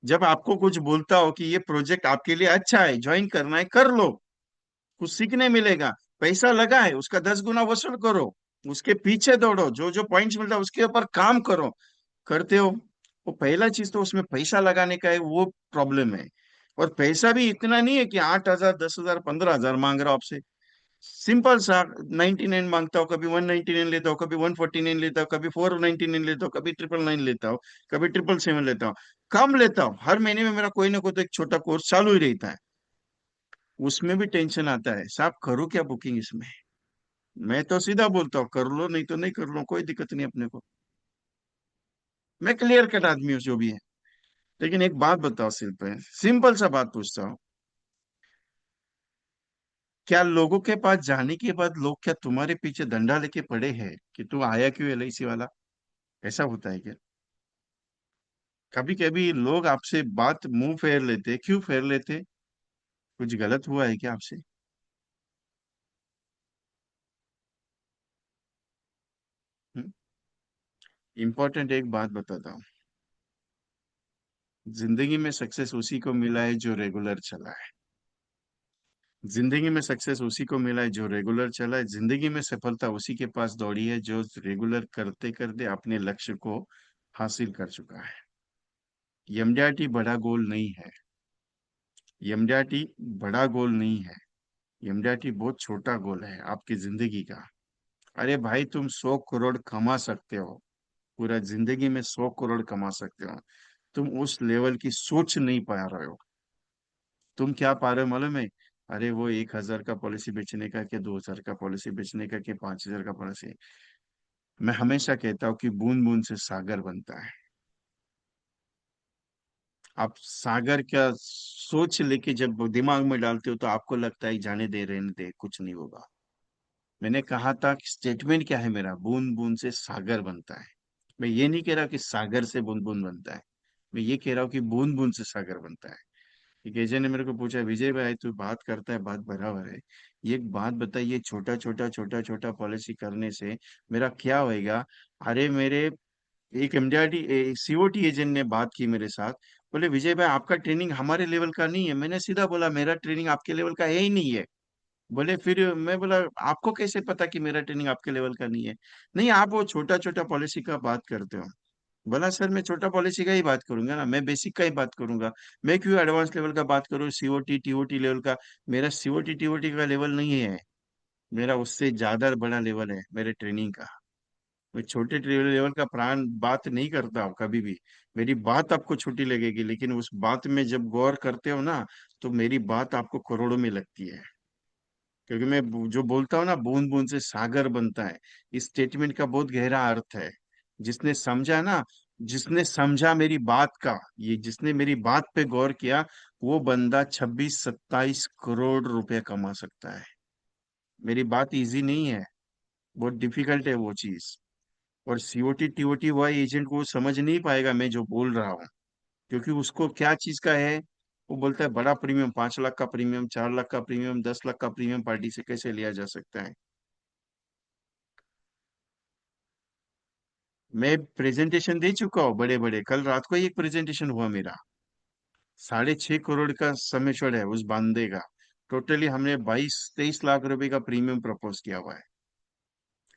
जब आपको कुछ बोलता हो कि ये प्रोजेक्ट आपके लिए अच्छा है, ज्वाइन करना है, कर लो, कुछ सीखने मिलेगा, पैसा लगा है उसका 10 गुना वसूल करो, उसके पीछे दौड़ो, जो जो पॉइंट्स मिलता है उसके ऊपर काम करो, करते हो। वो पहला चीज तो उसमें पैसा लगाने का है, वो प्रॉब्लम है। और पैसा भी इतना नहीं है कि 8,000 10,000 15,000 मांग रहा हूं आपसे, सिंपल सा। 99 मांगता हो, कभी 199 लेता हो, कभी 149 लेता हो, कभी 499 लेता हो, कभी 999 लेता हो, कभी 777 लेता हो। कम लेता हूँ, हर महीने में मेरा कोई ना कोई तो एक छोटा कोर्स चालू ही रहता है। उसमें भी टेंशन आता है, साहब करूँ क्या बुकिंग इसमें। मैं तो सीधा बोलता हूँ, कर लो, नहीं तो नहीं कर लो, कोई दिक्कत नहीं अपने को। मैं क्लियर कट आदमी हूँ जो भी है। लेकिन एक बात बताओ, सिंपल सिंपल सा बात पूछता हूँ, क्या लोगों के पास जाने के बाद लोग क्या तुम्हारे पीछे डंडा लेके पड़े हैं कि तू आया क्यों एलआईसी वाला? ऐसा होता है क्या? कभी कभी लोग आपसे बात मुंह फेर लेते, क्यों फेर लेते? कुछ गलत हुआ है क्या आपसे? इंपॉर्टेंट एक बात बताता हूँ, जिंदगी में सक्सेस उसी को मिला है जो रेगुलर चला है। जिंदगी में सक्सेस उसी को मिला है जो रेगुलर चला है। जिंदगी में सफलता उसी के पास दौड़ी है जो रेगुलर करते करते अपने लक्ष्य को हासिल कर चुका है। एमडीआरटी बड़ा गोल नहीं है। एमडीआरटी बड़ा गोल नहीं है। एमडीआरटी बहुत छोटा गोल है आपकी जिंदगी का। अरे भाई, तुम 100 करोड़ कमा सकते हो, पूरा जिंदगी में 100 करोड़ कमा सकते हो। तुम उस लेवल की सोच नहीं पा रहे हो। तुम क्या पा रहे हो मालूम है? अरे वो 1,000 का पॉलिसी बेचने का, कि 2,000 का पॉलिसी बेचने का, कि 5,000 का पॉलिसी। मैं हमेशा कहता हूँ कि बूंद बूंद से सागर बनता है। आप सागर का सोच लेके जब दिमाग में डालते हो तो आपको लगता है जाने दे, रहने दे, कुछ नहीं होगा। मैंने कहा था कि स्टेटमेंट क्या है मेरा, बूंद बूंद से सागर बनता है। मैं ये नहीं कह रहा कि सागर से बूंद बूंद बनता है। मैं ये कह रहा हूँ कि बूंद बूंद से सागर बनता है। एक एजेंट ने मेरे को पूछा, विजय भाई तू बात करता है, बात बराबर है, ये एक बात बताइए, छोटा छोटा छोटा छोटा पॉलिसी करने से मेरा क्या होएगा? अरे मेरे एक एमडीआरटी सीओटी एजेंट ने बात की मेरे साथ। बोले विजय भाई आपका ट्रेनिंग हमारे लेवल का नहीं है। मैंने सीधा बोला मेरा ट्रेनिंग आपके लेवल का है ही नहीं है। बोले फिर मैं बोला आपको कैसे पता कि मेरा ट्रेनिंग आपके लेवल का नहीं है? नहीं, आप वो छोटा छोटा पॉलिसी का बात करते हो। बोला सर मैं छोटा पॉलिसी का ही बात करूंगा ना, मैं बेसिक का ही बात करूंगा। मैं क्यों एडवांस लेवल का बात करूँ, सीओटी टीओटी लेवल का? मेरा सीओटी टीओटी का लेवल नहीं है। मेरा उससे ज्यादा बड़ा लेवल है मेरे ट्रेनिंग का। मैं छोटे लेवल का प्राण बात नहीं करता हूँ कभी भी। मेरी बात आपको छोटी लगेगी, लेकिन उस बात में जब गौर करते हो ना, तो मेरी बात आपको करोड़ों में लगती है। क्योंकि मैं जो बोलता हूँ ना, बूंद बूंद से सागर बनता है, इस स्टेटमेंट का बहुत गहरा अर्थ है। जिसने समझा ना, जिसने समझा मेरी बात का, ये जिसने मेरी बात पे गौर किया, वो बंदा 26-27 करोड़ रुपए कमा सकता है। मेरी बात इजी नहीं है, बहुत डिफिकल्ट है वो चीज। और सीओटी टीओटी वाई एजेंट को समझ नहीं पाएगा मैं जो बोल रहा हूँ। क्योंकि उसको क्या चीज का है, वो बोलता है बड़ा प्रीमियम, 5 लाख का प्रीमियम, 4 लाख का प्रीमियम, 10 लाख का प्रीमियम पार्टी से कैसे लिया जा सकता है? मैं प्रेजेंटेशन दे चुका हूँ बड़े बड़े, कल रात को ही एक प्रेजेंटेशन हुआ मेरा। 6.5 करोड़ का समेशन है उस बंदे का। टोटली हमने 22-23 लाख रुपए का प्रीमियम प्रपोज किया हुआ है।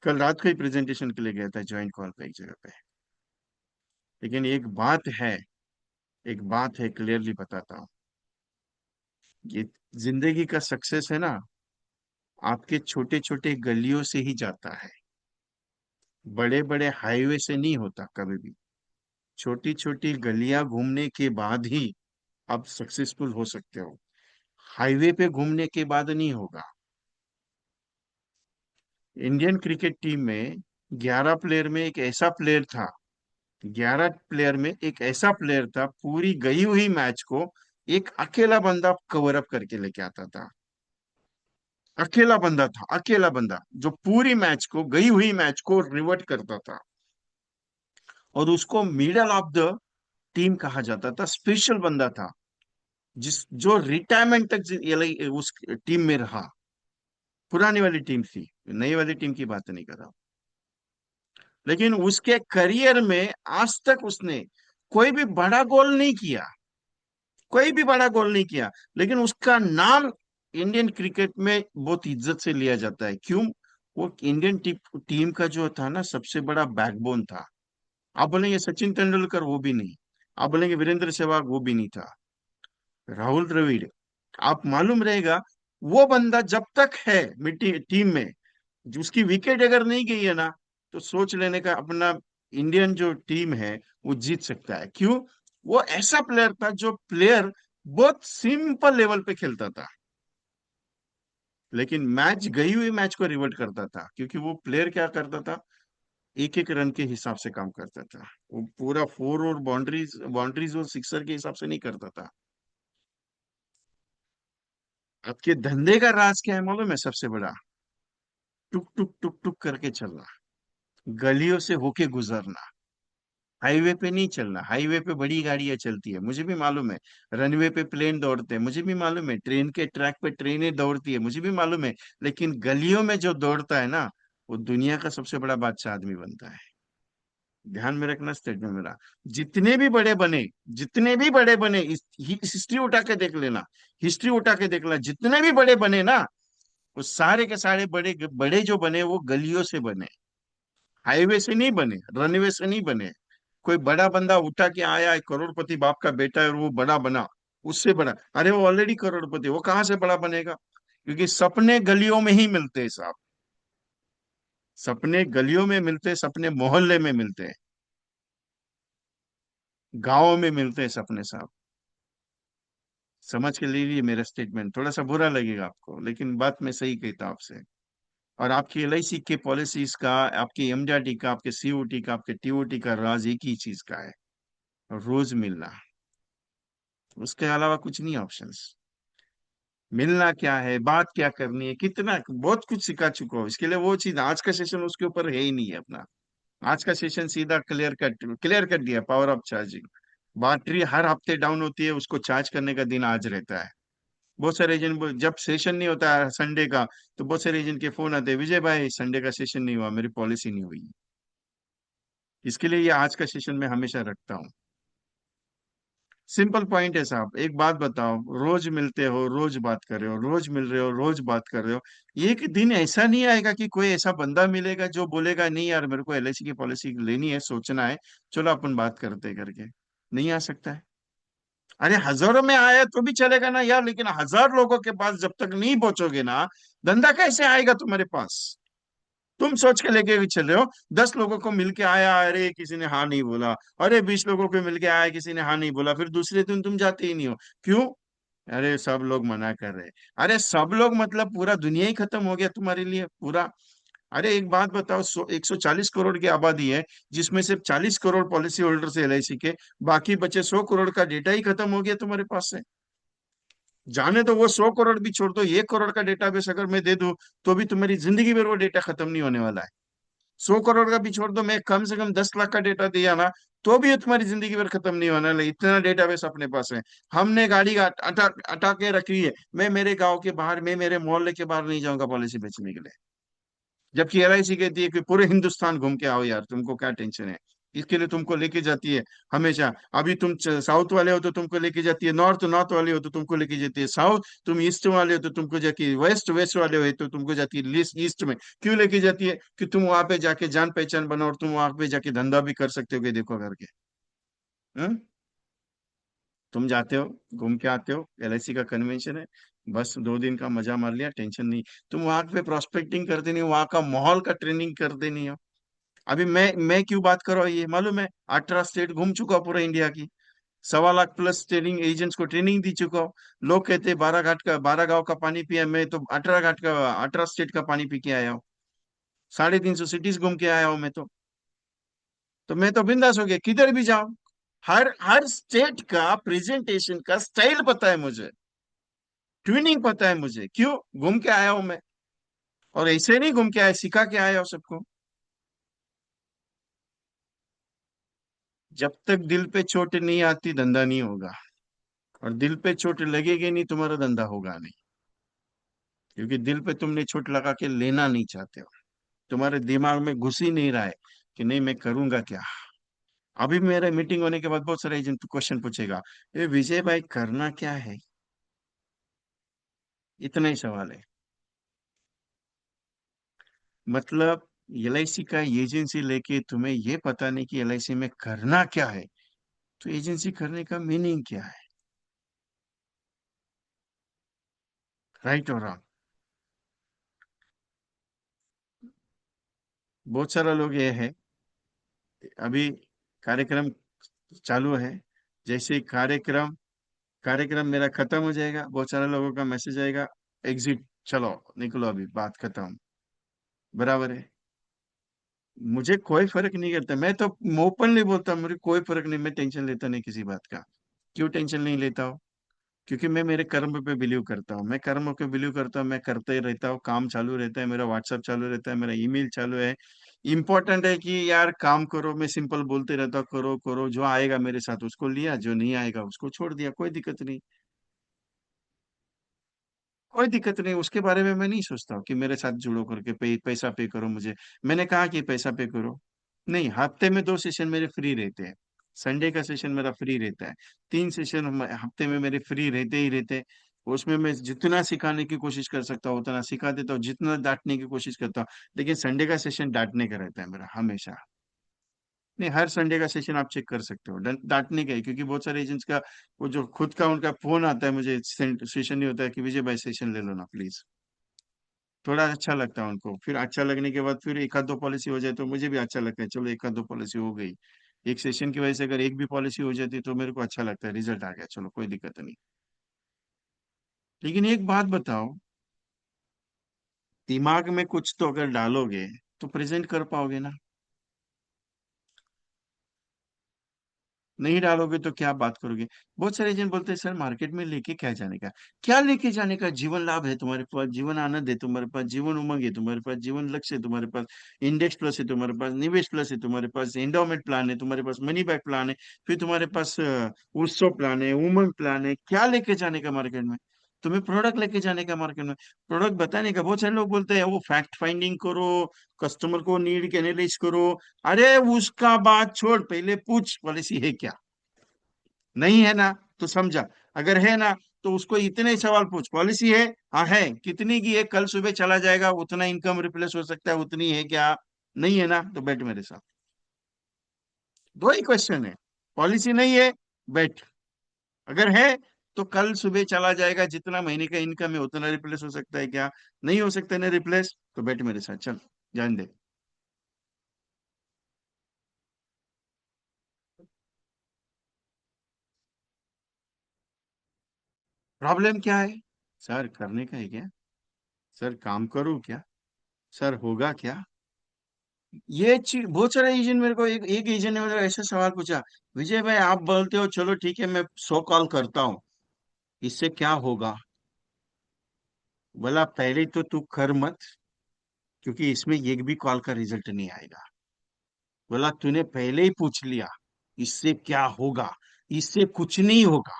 कल रात को ही प्रेजेंटेशन के लिए गया था ज्वाइंट कॉल पे एक जगह पे। लेकिन एक बात है क्लियरली बताता हूँ, ये जिंदगी का सक्सेस है ना, आपके छोटे छोटे गलियों से ही जाता है। बड़े बड़े हाईवे से नहीं होता कभी भी। छोटी छोटी गलियां घूमने के बाद ही आप सक्सेसफुल हो सकते हो। हाईवे पे घूमने के बाद नहीं होगा। इंडियन क्रिकेट टीम में 11 प्लेयर में एक ऐसा प्लेयर था, 11 प्लेयर में एक ऐसा प्लेयर था, पूरी गई हुई मैच को एक अकेला बंदा कवर अप करके लेके आता था। अकेला बंदा था, अकेला बंदा जो पूरी मैच को, गई हुई मैच को रिवर्ट करता था। और उसको मिडल ऑफ द टीम कहा जाता था, स्पेशल बंदा था, जिस जो रिटायरमेंट तक उस टीम में रहा। पुरानी वाली टीम थी, नई वाली टीम की बात नहीं कर रहा हूं। लेकिन उसके करियर में आज तक उसने कोई भी बड़ा गोल नहीं किया, कोई भी बड़ा गोल नहीं किया। लेकिन उसका नाम इंडियन क्रिकेट में बहुत इज्जत से लिया जाता है। क्यों? वो इंडियन टीम का जो था ना, सबसे बड़ा बैकबोन था। आप बोलेंगे सचिन तेंदुलकर, वो भी नहीं। आप बोलेंगे वीरेंद्र सहवाग, वो भी नहीं था। राहुल द्रविड़, आप मालूम रहेगा, वो बंदा जब तक है मिट्टी टीम में, उसकी विकेट अगर नहीं गई है ना, तो सोच लेने का अपना इंडियन जो टीम है वो जीत सकता है। क्यों? वो ऐसा प्लेयर था जो प्लेयर बहुत सिंपल लेवल पे खेलता था, लेकिन मैच गई हुई मैच को रिवर्ट करता था, क्योंकि वो प्लेयर क्या करता था, एक एक रन के हिसाब से काम करता था। वो पूरा फोर और बाउंड्रीज बाउंड्रीज और सिक्सर के हिसाब से नहीं करता था। आपके धंधे का राज क्या है मालूम है? सबसे बड़ा, टुक टुक टुक टुक करके चलना, गलियों से होके गुजरना, हाईवे पे नहीं चलना। हाईवे पे बड़ी गाड़ियां चलती है, मुझे भी मालूम है। रनवे पे प्लेन दौड़ते हैं, मुझे भी मालूम है। ट्रेन के ट्रैक पे ट्रेनें दौड़ती है, मुझे भी मालूम है। लेकिन गलियों में जो दौड़ता है ना, वो दुनिया का सबसे बड़ा बादशाह आदमी बनता है। ध्यान में रखना स्टेटमेंट मेरा। जितने भी बड़े बने, जितने भी बड़े बने, इस हिस्ट्री उठा के देख लेना, हिस्ट्री उठा के देख लेना, जितने भी बड़े बने ना, वो सारे के सारे बड़े बड़े जो बने वो गलियों से बने, हाईवे से नहीं बने, रनवे से नहीं बने। कोई बड़ा बंदा उठा के आया है, करोड़पति बाप का बेटा है और वो बड़ा बना, उससे बड़ा, अरे वो ऑलरेडी करोड़पति, वो कहां से बड़ा बनेगा? क्योंकि सपने गलियों में ही मिलते हैं साहब। सपने गलियों में मिलते हैं, सपने मोहल्ले में मिलते हैं, गांवों में मिलते हैं सपने साहब। समझ के लीजिए मेरा स्टेटमेंट, थोड़ा सा बुरा लगेगा आपको, लेकिन बात मैं सही कहता आपसे। और आपकी एलआईसी के पॉलिसीज का, आपकी एमडीआरटी का, आपके सीओटी का, आपके टीओटी का राज एक ही चीज का है, रोज मिलना। उसके अलावा कुछ नहीं ऑप्शंस। मिलना क्या है, बात क्या करनी है, कितना, बहुत कुछ सिखा चुका हूँ इसके लिए। वो चीज आज का सेशन उसके ऊपर है ही नहीं है अपना। आज का सेशन सीधा क्लियर कट दिया, पावर ऑफ चार्जिंग। बैटरी हर हफ्ते डाउन होती है, उसको चार्ज करने का दिन आज रहता है। बहुत सारे एजेंट जब सेशन नहीं होता है संडे का, तो बहुत सारे एजेंट के फोन आते हैं, विजय भाई संडे का सेशन नहीं हुआ, मेरी पॉलिसी नहीं हुई। इसके लिए ये आज का सेशन मैं हमेशा रखता हूँ। सिंपल पॉइंट है साहब, एक बात बताओ, रोज मिलते हो, रोज बात कर रहे हो, रोज मिल रहे हो, रोज बात कर रहे हो, एक दिन ऐसा नहीं आएगा कि कोई ऐसा बंदा मिलेगा जो बोलेगा नहीं यार मेरे को एलआईसी की पॉलिसी लेनी है, सोचना है, चलो अपन बात करते हैं करके। नहीं आ सकता है। अरे हजारों में आया तो भी चलेगा ना यार, लेकिन हजार लोगों के पास जब तक नहीं पहुंचोगे ना, धंधा कैसे आएगा तुम्हारे पास? तुम सोच के लेके भी चल रहे हो, 10 लोगों को मिलके आया, अरे किसी ने हाँ नहीं बोला, अरे 20 लोगों को मिलके आया, किसी ने हाँ नहीं बोला, फिर दूसरे दिन तुम जाते ही नहीं हो। क्यों? अरे सब लोग मना कर रहे हैं। अरे सब लोग मतलब पूरा दुनिया ही खत्म हो गया तुम्हारे लिए पूरा। अरे एक बात बताओ, 140 करोड़ की आबादी है, जिसमें सिर्फ 40 करोड़ पॉलिसी होल्डर से एलआईसी के, बाकी बचे 100 करोड़ का डेटा ही खत्म हो गया तुम्हारे पास से। जाने तो वो 100 करोड़ भी छोड़ दो, 1 करोड़ का डेटाबेस अगर मैं दे दूं, तो भी तुम्हारी जिंदगी भर वो डेटा खत्म नहीं होने वाला है। 100 करोड़ का भी छोड़ दो, मैं कम से कम 10 लाख का डेटा दिया ना, तो भी ये तुम्हारी जिंदगी भर खत्म नहीं होने वाला, इतना डेटाबेस अपने पास है। हमने गाड़ी अटा अटा के रखी है, मैं मेरे गांव के बाहर, मैं मेरे मोहल्ले के बाहर नहीं जाऊंगा पॉलिसी बेचने के लिए। जबकि एलआईसी कहती है कि पूरे हिंदुस्तान घूम के आओ यार, तुमको क्या टेंशन है। इसके लिए तुमको लेके जाती है हमेशा। अभी तुम साउथ वाले हो तो तुमको लेके जाती है नॉर्थ, नॉर्थ वाले हो तो तुमको लेके जाती है साउथ, तुम ईस्ट वाले हो तो तुमको जाती है वेस्ट, वेस्ट वाले हो तो तुमको जाती है ईस्ट में। क्यों लेके जाती है? कि तुम वहां पे जाके जान पहचान बनाओ, और तुम वहां पे जाके धंधा भी कर सकते हो कि देखो करके। हम्म? तुम जाते हो, घूम के आते हो, एलआईसी का कन्वेंशन है, बस 2 दिन का मजा मार लिया, टेंशन नहीं। तुम वहां पे प्रोस्पेक्टिंग करते नहीं हो, वहां का माहौल का ट्रेनिंग करते नहीं हो। अभी मैं क्यों बात कर रहा हूँ ये मालूम है? 18 स्टेट घूम चुका हूं पूरा इंडिया की, 1.25 लाख+ ट्रेनिंग एजेंट्स को ट्रेनिंग दी चुका हूँ। लोग कहते हैं 12 गांव का पानी पिया, मैं तो 18 घाट का, 18 स्टेट का पानी पी के आया हूँ, 350 सिटीज घूम के आया हूँ मैं तो मैं तो बिंदास हो गया, किधर भी जाऊं। हर हर स्टेट का प्रेजेंटेशन का स्टाइल पता है मुझे, ट्यूनिंग पता है मुझे। क्यों? घूम के आया हूं मैं। और ऐसे नहीं घूम के आया, सिखा के आया हूं सबको। जब तक दिल पे चोट नहीं आती धंधा नहीं होगा, और दिल पे चोट लगेगी नहीं, तुम्हारा धंधा होगा नहीं। क्योंकि दिल पे तुमने चोट लगा के लेना नहीं चाहते हो, तुम्हारे दिमाग में घुस ही नहीं रहा है कि नहीं मैं करूंगा क्या। अभी मेरे मीटिंग होने के बाद बहुत सारे एजेंट क्वेश्चन पूछेगा, ये विजय भाई करना क्या है, इतना ही सवाल है। मतलब एलआईसी का एजेंसी लेके तुम्हें ये पता नहीं कि एलआईसी में करना क्या है, तो एजेंसी करने का मीनिंग क्या है? राइट और रॉन्ग। बहुत सारा लोग ये है, अभी कार्यक्रम चालू है, जैसे ही कार्यक्रम कार्यक्रम मेरा खत्म हो जाएगा, बहुत सारे लोगों का मैसेज आएगा, एग्जिट, चलो निकलो अभी बात खत्म। बराबर है। मुझे कोई फर्क नहीं करता, मैं तो ओपनली बोलता हूँ, मुझे कोई फर्क नहीं, मैं टेंशन लेता नहीं किसी बात का। क्यों टेंशन नहीं लेता हूँ? क्योंकि मैं मेरे कर्म पे बिलीव करता हूँ, मैं कर्म पे बिलीव करता हूँ, मैं करते ही रहता हूँ, काम चालू रहता है मेरा, व्हाट्सएप चालू रहता है मेरा, ईमेल चालू है। इंपॉर्टेंट है कि यार काम करो, मैं सिंपल बोलते रहता हूँ, करो करो, जो आएगा मेरे साथ उसको लिया, जो नहीं आएगा उसको छोड़ दिया, कोई दिक्कत नहीं। कोई दिक्कत नहीं, उसके बारे में मैं नहीं सोचता हूँ कि मेरे साथ जुड़ो करके पैसा पे करो मुझे। मैंने कहा कि पैसा पे करो? नहीं, हफ्ते में 2 सेशन मेरे फ्री रहते हैं। संडे का सेशन मेरा फ्री रहता है। 3 सेशन हफ्ते में मेरे फ्री रहते ही रहते हैं। उसमें मैं जितना सिखाने की कोशिश कर सकता हूँ उतना सिखा देता हूँ, जितना डांटने की कोशिश करता हूँ। लेकिन संडे का सेशन डांटने का रहता है मेरा हमेशा। नहीं, हर संडे का सेशन आप चेक कर सकते हो, डांटने का ही, क्योंकि बहुत सारे एजेंट्स का वो जो खुद का उनका फोन आता है मुझे, सेशन नहीं होता है कि विजय भाई सेशन ले लो ना प्लीज। थोड़ा अच्छा लगता है उनको, फिर अच्छा लगने के बाद फिर एक आध दो पॉलिसी हो जाए तो मुझे भी अच्छा लगता है, चलो एक आध दो पॉलिसी हो गई। एक सेशन की वजह से अगर एक भी पॉलिसी हो जाती तो मेरे को अच्छा लगता है, रिजल्ट आ गया, चलो कोई दिक्कत नहीं। लेकिन एक बात बताओ, दिमाग में कुछ तो अगर डालोगे तो प्रेजेंट कर पाओगे ना। नहीं डालोगे तो क्या बात करोगे? बहुत सारे एजेंट बोलते हैं सर मार्केट में लेके क्या जाने का। क्या लेके जाने का? जीवन लाभ है तुम्हारे पास, जीवन आनंद है तुम्हारे पास, जीवन उमंग है तुम्हारे पास, जीवन लक्ष्य है तुम्हारे पास, इंडेक्स प्लस है तुम्हारे पास, निवेश प्लस है तुम्हारे पास, एंडोमेंट प्लान है तुम्हारे पास, मनी बैक प्लान है, फिर तुम्हारे पास उत्सव प्लान है, उमंग प्लान है। क्या लेके जाने का मार्केट में? तुम्हें प्रोडक्ट लेके जाने का मार्केट में, प्रोडक्ट बताने का। बहुत सारे लोग बोलते हैं वो फैक्ट फाइंडिंग करो, कस्टमर को नीड के एनालिस करो। अरे उसका बात छोड़, पहले पूछ पॉलिसी है क्या। नहीं है ना, तो समझा। अगर है ना, तो उसको इतने ही सवाल पूछ, पॉलिसी है? हाँ है, कितनी की है, कल सुबह चला जाएगा, उतना इनकम रिप्लेस हो सकता है, उतनी है क्या? नहीं है ना, तो बैठ मेरे साथ। दो ही क्वेश्चन है। पॉलिसी नहीं है, बैठ। अगर है, तो कल सुबह चला जाएगा, जितना महीने का इनकम है उतना रिप्लेस हो सकता है क्या? नहीं हो सकता ना रिप्लेस, तो बैठ मेरे साथ, चल, जान दे। प्रॉब्लम क्या है? सर करने का है क्या? सर काम करूँ क्या? सर होगा क्या? ये चीज बहुत सारे एजेंट, मेरे को एक एक एजेंट ने मेरे को ऐसा सवाल पूछा, विजय भाई आप बोलते हो चलो ठीक है मैं 100 कॉल करता हूँ, इससे क्या होगा? बोला पहले तो तू कर मत, क्योंकि इसमें एक भी कॉल का रिजल्ट नहीं आएगा। बोला तूने पहले ही पूछ लिया, इससे क्या होगा? इससे कुछ नहीं होगा।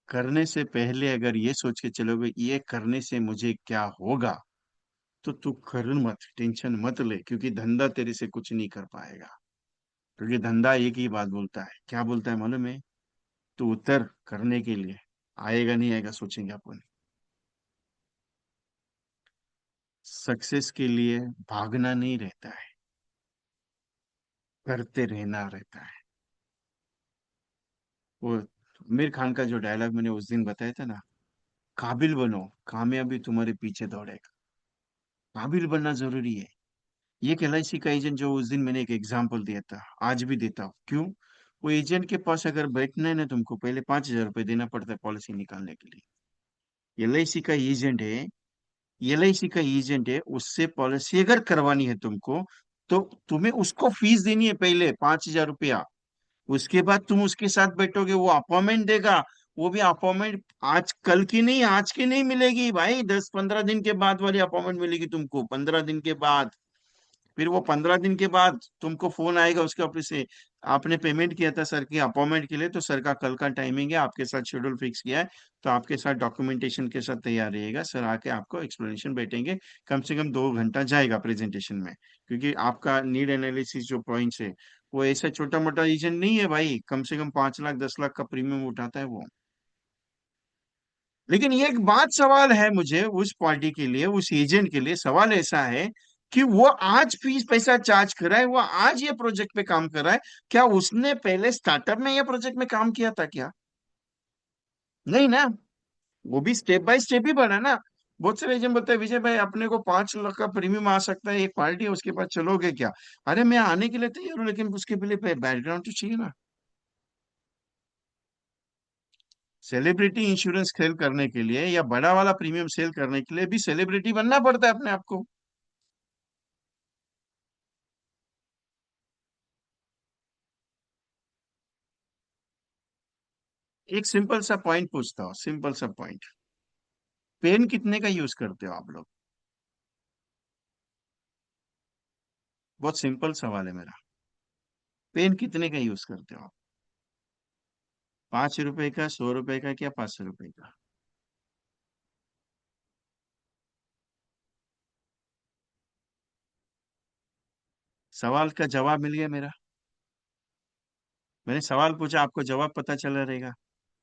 करने से पहले अगर ये सोच के चलोगे ये करने से मुझे क्या होगा, तो तू कर मत, टेंशन मत ले, क्योंकि धंधा तेरे से कुछ नहीं कर पाएगा। क्योंकि धंधा एक ही बात बोलता है, क्या बोलता है मालूम है? तो उतर करने के लिए, आएगा नहीं आएगा सोचेंगे अपन। सक्सेस के लिए भागना नहीं रहता है, करते रहना रहता है। वो आमिर खान का जो डायलॉग मैंने उस दिन बताया था ना, काबिल बनो, कामयाबी तुम्हारे पीछे दौड़ेगा। काबिल बनना जरूरी है। ये एक LIC का एजेंट जो उस दिन मैंने एक एग्जाम्पल दिया था, आज भी देता हूँ, क्यों? वो एजेंट के पास अगर बैठना है ना, तुमको पहले 5,000 रुपये देना पड़ता है पॉलिसी निकालने के लिए। LIC का एजेंट है, LIC का एजेंट है, उससे पॉलिसी अगर करवानी है तुमको, तो तुम्हें उसको फीस देनी है पहले 5,000 रुपया। उसके बाद तुम उसके साथ बैठोगे, वो अपॉइंटमेंट देगा। वो भी अपॉइंटमेंट आज कल की नहीं, आज की नहीं मिलेगी भाई, 10-15 दिन के बाद वाली अपॉइंटमेंट मिलेगी तुमको, 15 दिन के बाद। फिर वो 15 दिन के बाद तुमको फोन आएगा उसके ऑफिस से, आपने पेमेंट किया था सर की अपॉइंटमेंट के लिए, तो सर का कल का टाइमिंग है, आपके साथ शेड्यूल फिक्स किया है, तो आपके साथ डॉक्यूमेंटेशन के साथ तैयार रहिएगा, सर आके आपको एक्सप्लेनेशन बैठेंगे। कम से कम 2 घंटा जाएगा प्रेजेंटेशन में, क्योंकि आपका नीड एनालिसिस जो पॉइंट्स है, वो ऐसा छोटा मोटा एजेंट नहीं है भाई, कम से कम 5 लाख 10 लाख का प्रीमियम उठाता है वो। लेकिन ये एक बात सवाल है मुझे उस पार्टी के लिए, उस एजेंट के लिए सवाल ऐसा है कि वो आज फीस पैसा चार्ज कर रहा है, वो आज ये प्रोजेक्ट पे काम कर रहा है, क्या उसने पहले स्टार्टअप में ये प्रोजेक्ट में काम किया था क्या? नहीं ना। वो भी स्टेप बाय स्टेप ही बढ़ा ना। बहुत सारे एजेंट बोलते हैं विजय भाई अपने को 5 लाख का प्रीमियम आ सकता है, एक पार्टी है उसके पास चलोगे क्या? अरे मैं आने के लिए तैयार हूँ, लेकिन उसके लिए बैकग्राउंड तो चाहिए ना। सेलिब्रिटी इंश्योरेंस सेल करने के लिए या बड़ा वाला प्रीमियम सेल करने के लिए भी सेलिब्रिटी बनना पड़ता है अपने आप को। एक सिंपल सा पॉइंट पूछता हूँ, सिंपल सा पॉइंट। पेन कितने का यूज करते हो आप लोग? बहुत सिंपल सवाल है मेरा। पेन कितने का यूज करते हो आप? 5 रुपए का, 100 रुपए का, क्या 500 रुपए का? सवाल का जवाब मिल गया मेरा। मैंने सवाल पूछा, आपको जवाब पता चला रहेगा।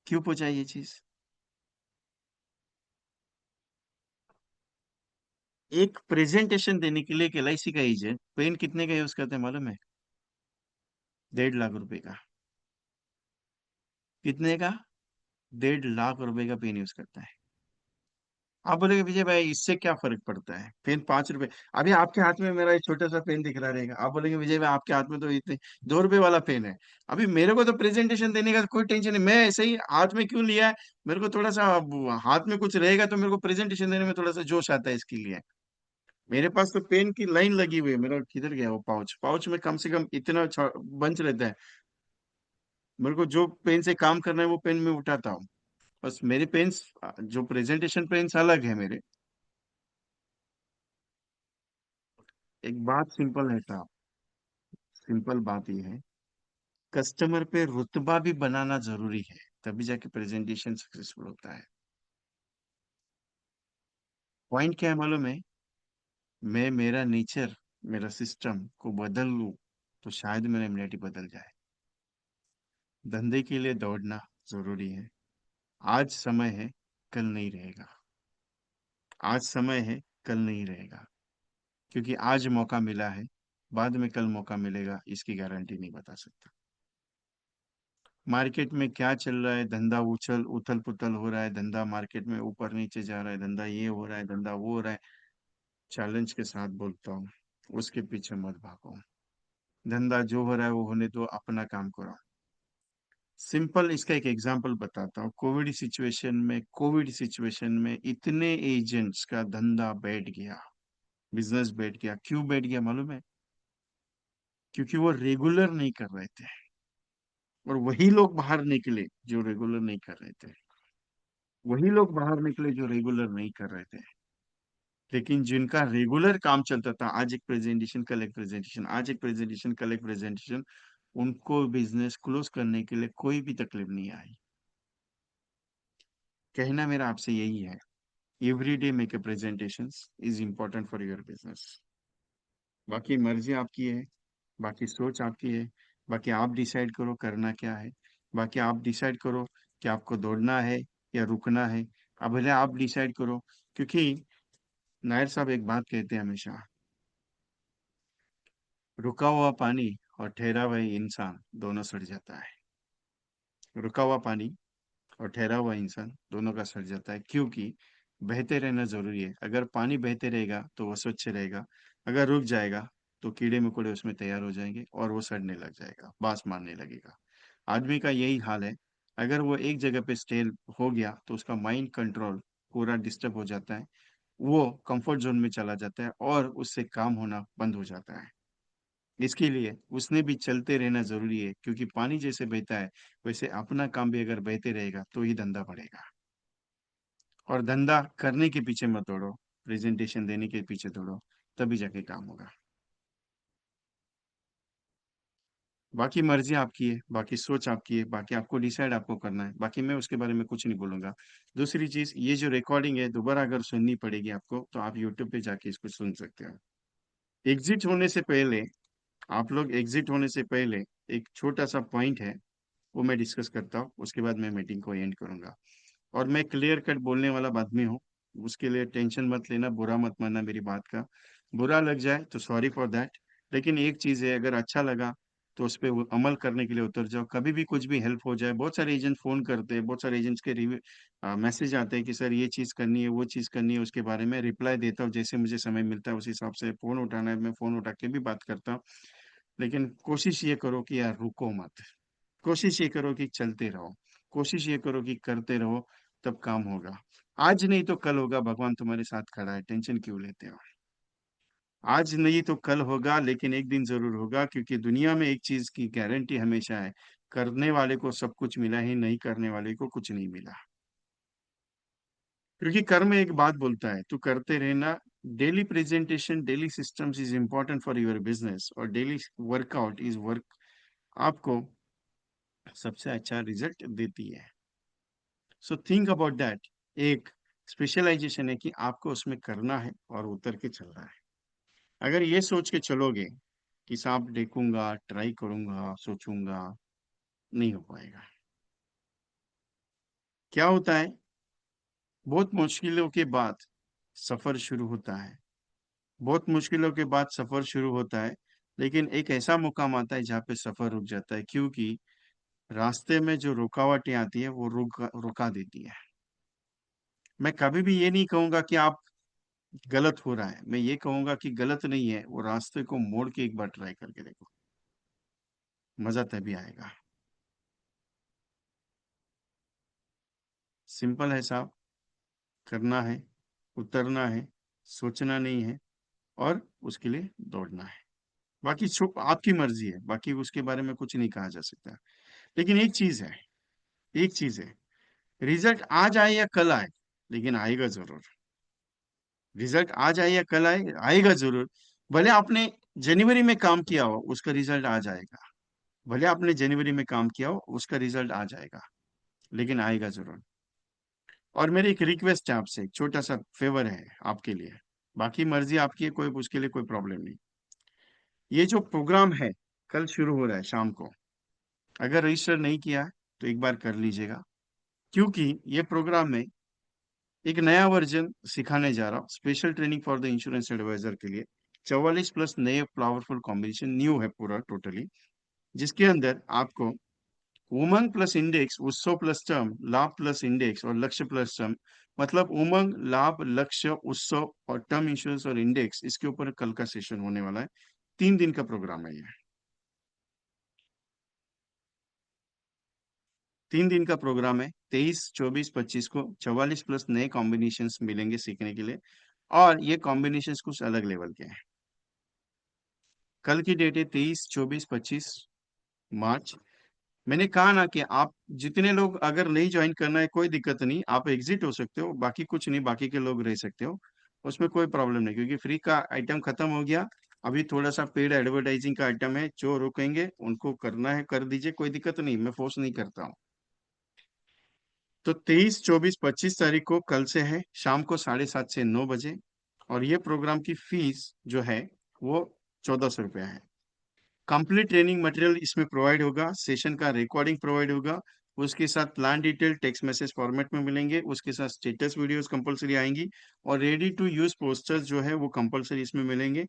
क्यों पूछा ये चीज? एक प्रेजेंटेशन देने के लिए एक LIC का एजेंट पेन कितने का यूज करते हैं मालूम है? 1.5 लाख रुपए का। कितने का? 1.5 लाख रुपए का पेन यूज करता है। आप बोलेगे विजय भाई इससे क्या फर्क पड़ता है, पेन 5 रुपए। अभी आपके हाथ में मेरा एक छोटा सा पेन दिख रहा रहेगा, आप बोलेंगे विजय भाई आपके हाथ में तो इतने 2 रुपए वाला पेन है। अभी मेरे को तो प्रेजेंटेशन देने का कोई टेंशन नहीं, मैं ऐसे ही हाथ में क्यों लिया है? मेरे को थोड़ा सा हाथ में कुछ रहेगा तो मेरे को प्रेजेंटेशन देने में थोड़ा सा जोश आता है, इसके लिए। मेरे पास तो पेन की लाइन लगी हुई है, मेरा किधर गया वो पाउच? पाउच में कम से कम इतना बंच रहता है। मेरे को जो पेन से काम करना है वो पेन में उठाता हूँ। बस मेरे पेन्स, जो प्रेजेंटेशन पेन्स अलग है मेरे। एक बात सिंपल है साहब, सिंपल बात ये है, कस्टमर पे रुतबा भी बनाना जरूरी है, तभी जाके प्रेजेंटेशन सक्सेसफुल होता है। पॉइंट क्या है मालूम है? मैं मेरा नेचर, मेरा सिस्टम को बदल लूं तो शायद मेरा इम्यूनिटी बदल जाए। धंधे के लिए दौड़ना जरूरी है। आज समय है, कल नहीं रहेगा। आज समय है, कल नहीं रहेगा। क्योंकि आज मौका मिला है, बाद में कल मौका मिलेगा इसकी गारंटी नहीं बता सकता। मार्केट में क्या चल रहा है, धंधा उछल उथल पुथल हो रहा है, धंधा मार्केट में ऊपर नीचे जा रहा है, धंधा ये हो रहा है, धंधा वो हो रहा है। चैलेंज के साथ बोलता हूँ, उसके पीछे मत भागो। धंधा जो हो रहा है वो होने दो, अपना काम करो। सिंपल इसका एक एग्जांपल बताता हूँ। कोविड सिचुएशन में इतने एजेंट्स का धंधा बैठ गया, बिजनेस बैठ गया। क्यों बैठ गया मालूम है? क्योंकि वो रेगुलर नहीं कर रहे थे। और वही लोग बाहर निकले जो रेगुलर नहीं कर रहे थे। वही लोग बाहर निकले जो रेगुलर नहीं कर रहे थे। लेकिन जिनका रेगुलर काम चलता था, आज एक प्रेजेंटेशन, कल एक प्रेजेंटेशन, आज एक प्रेजेंटेशन, कल एक प्रेजेंटेशन, उनको बिजनेस क्लोज करने के लिए कोई भी तकलीफ नहीं आई। कहना मेरा आपसे यही है, every day make a presentation is important for your business. बाकी मर्जी आपकी है, बाकी सोच आपकी है, बाकी आप डिसाइड करो करना क्या है। बाकी आप डिसाइड करो कि आपको दौड़ना है या रुकना है। अब भले आप डिसाइड करो। क्योंकि नायर साहब एक बात कहते हैं हमेशा, रुका हुआ पानी और ठहरा हुआ इंसान दोनों सड़ जाता है। रुका हुआ पानी और ठहरा हुआ इंसान दोनों का सड़ जाता है, क्योंकि बहते रहना जरूरी है। अगर पानी बहते रहेगा तो वो स्वच्छ रहेगा, अगर रुक जाएगा तो कीड़े मकोड़े उसमें तैयार हो जाएंगे और वो सड़ने लग जाएगा, बास मारने लगेगा। आदमी का यही हाल है। अगर वो एक जगह पे स्टेल हो गया तो उसका माइंड कंट्रोल पूरा डिस्टर्ब हो जाता है। वो कंफर्ट जोन में चला जाता है और उससे काम होना बंद हो जाता है। इसके लिए उसने भी चलते रहना जरूरी है, क्योंकि पानी जैसे बहता है वैसे अपना काम भी अगर बहते रहेगा तो ही धंधा बढ़ेगा। और धंधा करने के पीछे मत दौड़ो, प्रेजेंटेशन देने के पीछे दौड़ो, तभी जाके काम होगा। बाकी मर्जी आपकी है, बाकी सोच आपकी है, बाकी आपको डिसाइड आपको करना है, बाकी मैं उसके बारे में कुछ नहीं बोलूंगा। दूसरी चीज, ये जो रिकॉर्डिंग है दोबारा अगर सुननी पड़ेगी आपको तो आप यूट्यूब पे जाके इसको सुन सकते हो। एग्जिट होने से पहले, आप लोग एग्जिट होने से पहले एक छोटा सा पॉइंट है, वो मैं डिस्कस करता हूँ, उसके बाद मैं मीटिंग को एंड करूंगा। और मैं क्लियर कट बोलने वाला आदमी हूँ, उसके लिए टेंशन मत लेना, बुरा मत मानना मेरी बात का। बुरा लग जाए तो सॉरी फॉर दैट। लेकिन एक चीज है, अगर अच्छा लगा तो उस पर अमल करने के लिए उतर जाओ। कभी भी कुछ भी हेल्प हो जाए, बहुत सारे एजेंट फोन करते हैं, बहुत सारे एजेंट्स के रिव्यू मैसेज आते हैं कि सर ये चीज़ करनी है, वो चीज़ करनी है, उसके बारे में रिप्लाई देता हूँ। जैसे मुझे समय मिलता है उस हिसाब से फ़ोन उठाना है मैं फ़ोन उठा के भी बात करता हूँ। लेकिन कोशिश ये करो कि यार रुको मत, कोशिश ये करो कि चलते रहो, कोशिश ये करो कि करते रहो, तब काम होगा। आज नहीं तो कल होगा, भगवान तुम्हारे साथ खड़ा है, टेंशन क्यों लेते हो। आज नहीं तो कल होगा, लेकिन एक दिन जरूर होगा, क्योंकि दुनिया में एक चीज की गारंटी हमेशा है, करने वाले को सब कुछ मिला ही, नहीं करने वाले को कुछ नहीं मिला। क्योंकि कर्म एक बात बोलता है, तू करते रहना। Daily presentation, daily systems is important for your business, और डेली वर्कआउट इज वर्क आपको सबसे अच्छा रिजल्ट देती है। So think about that. एक स्पेशलाइजेशन है कि आपको उसमें करना है और उतर के चलना है। अगर ये सोच के चलोगे कि साहब देखूंगा, ट्राई करूंगा, सोचूंगा, नहीं हो पाएगा। क्या होता है, बहुत मुश्किलों के बाद सफर शुरू होता है, बहुत मुश्किलों के बाद सफर शुरू होता है, लेकिन एक ऐसा मुकाम आता है जहाँ पे सफर रुक जाता है, क्योंकि रास्ते में जो रुकावटें आती है वो रुका देती है। मैं कभी भी ये नहीं कहूंगा कि आप गलत हो रहा है, मैं ये कहूंगा कि गलत नहीं है, वो रास्ते को मोड़ के एक बार ट्राई करके देखो, मजा तभी आएगा। सिंपल है साहब, करना है, उतरना है, सोचना नहीं है, और उसके लिए दौड़ना है। बाकी आपकी मर्जी है, बाकी उसके बारे में कुछ नहीं कहा जा सकता। लेकिन एक चीज है, एक चीज है, रिजल्ट आज आए या कल आए, लेकिन आएगा जरूर। रिजल्ट आज आए या कल आए, आएगा जरूर। भले आपने जनवरी में काम किया हो, उसका रिजल्ट आ जाएगा। भले आपने जनवरी में काम किया हो, उसका रिजल्ट आ जाएगा, लेकिन आएगा जरूर। और मेरी एक रिक्वेस्ट है आपसे, एक छोटा सा फेवर है आपके लिए, बाकी मर्जी आपकी है, कोई उसके लिए कोई प्रॉब्लम नहीं। ये जो प्रोग्राम है, कल शुरू हो रहा है शाम को, अगर रजिस्टर नहीं किया है तो एक बार कर लीजिएगा, क्योंकि ये प्रोग्राम में एक नया वर्जन सिखाने जा रहा हूँ, special training for the insurance adviser के लिए। 44 प्लस नए पावरफुल कॉम्बिनेशन न्यू है पूरा टोटली, जिसके अंदर आपको उमंग प्लस इंडेक्स, उत्सव प्लस टर्म, लाभ प्लस इंडेक्स और लक्ष्य प्लस टर्म, मतलब उमंग, लाभ, लक्ष्य, उत्सव और टर्म इंश्योरेंस और इंडेक्स, इसके ऊपर कल का सेशन होने वाला है। 3 दिन का प्रोग्राम है ये, 3 दिन का प्रोग्राम है। 23, 24, 25 को 44 प्लस नए कॉम्बिनेशंस मिलेंगे सीखने के लिए, और ये कॉम्बिनेशंस कुछ अलग लेवल के हैं। कल की डेट है 23, 24, 25 मार्च। मैंने कहा ना कि आप जितने लोग, अगर नहीं ज्वाइन करना है कोई दिक्कत नहीं, आप एग्जिट हो सकते हो, बाकी कुछ नहीं, बाकी के लोग रह सकते हो, उसमें कोई प्रॉब्लम नहीं, क्योंकि फ्री का आइटम खत्म हो गया। अभी थोड़ा सा पेड एडवर्टाइजिंग का आइटम है, जो रुकेंगे उनको करना है कर दीजिए, कोई दिक्कत नहीं, मैं फोर्स नहीं करता हूँ। तो 23, 24, 25 तारीख को कल से है, शाम को 7:30 से 9 बजे। और ये प्रोग्राम की फीस जो है वो 1400 रुपया है। कंप्लीट ट्रेनिंग मटेरियल इसमें प्रोवाइड होगा, सेशन का रिकॉर्डिंग प्रोवाइड होगा, उसके साथ plan detail text message format में मिलेंगे, उसके साथ स्टेटस वीडियोस कंपलसरी आएंगी, और रेडी टू यूज पोस्टर्स जो है वो कंपलसरी इसमें मिलेंगे।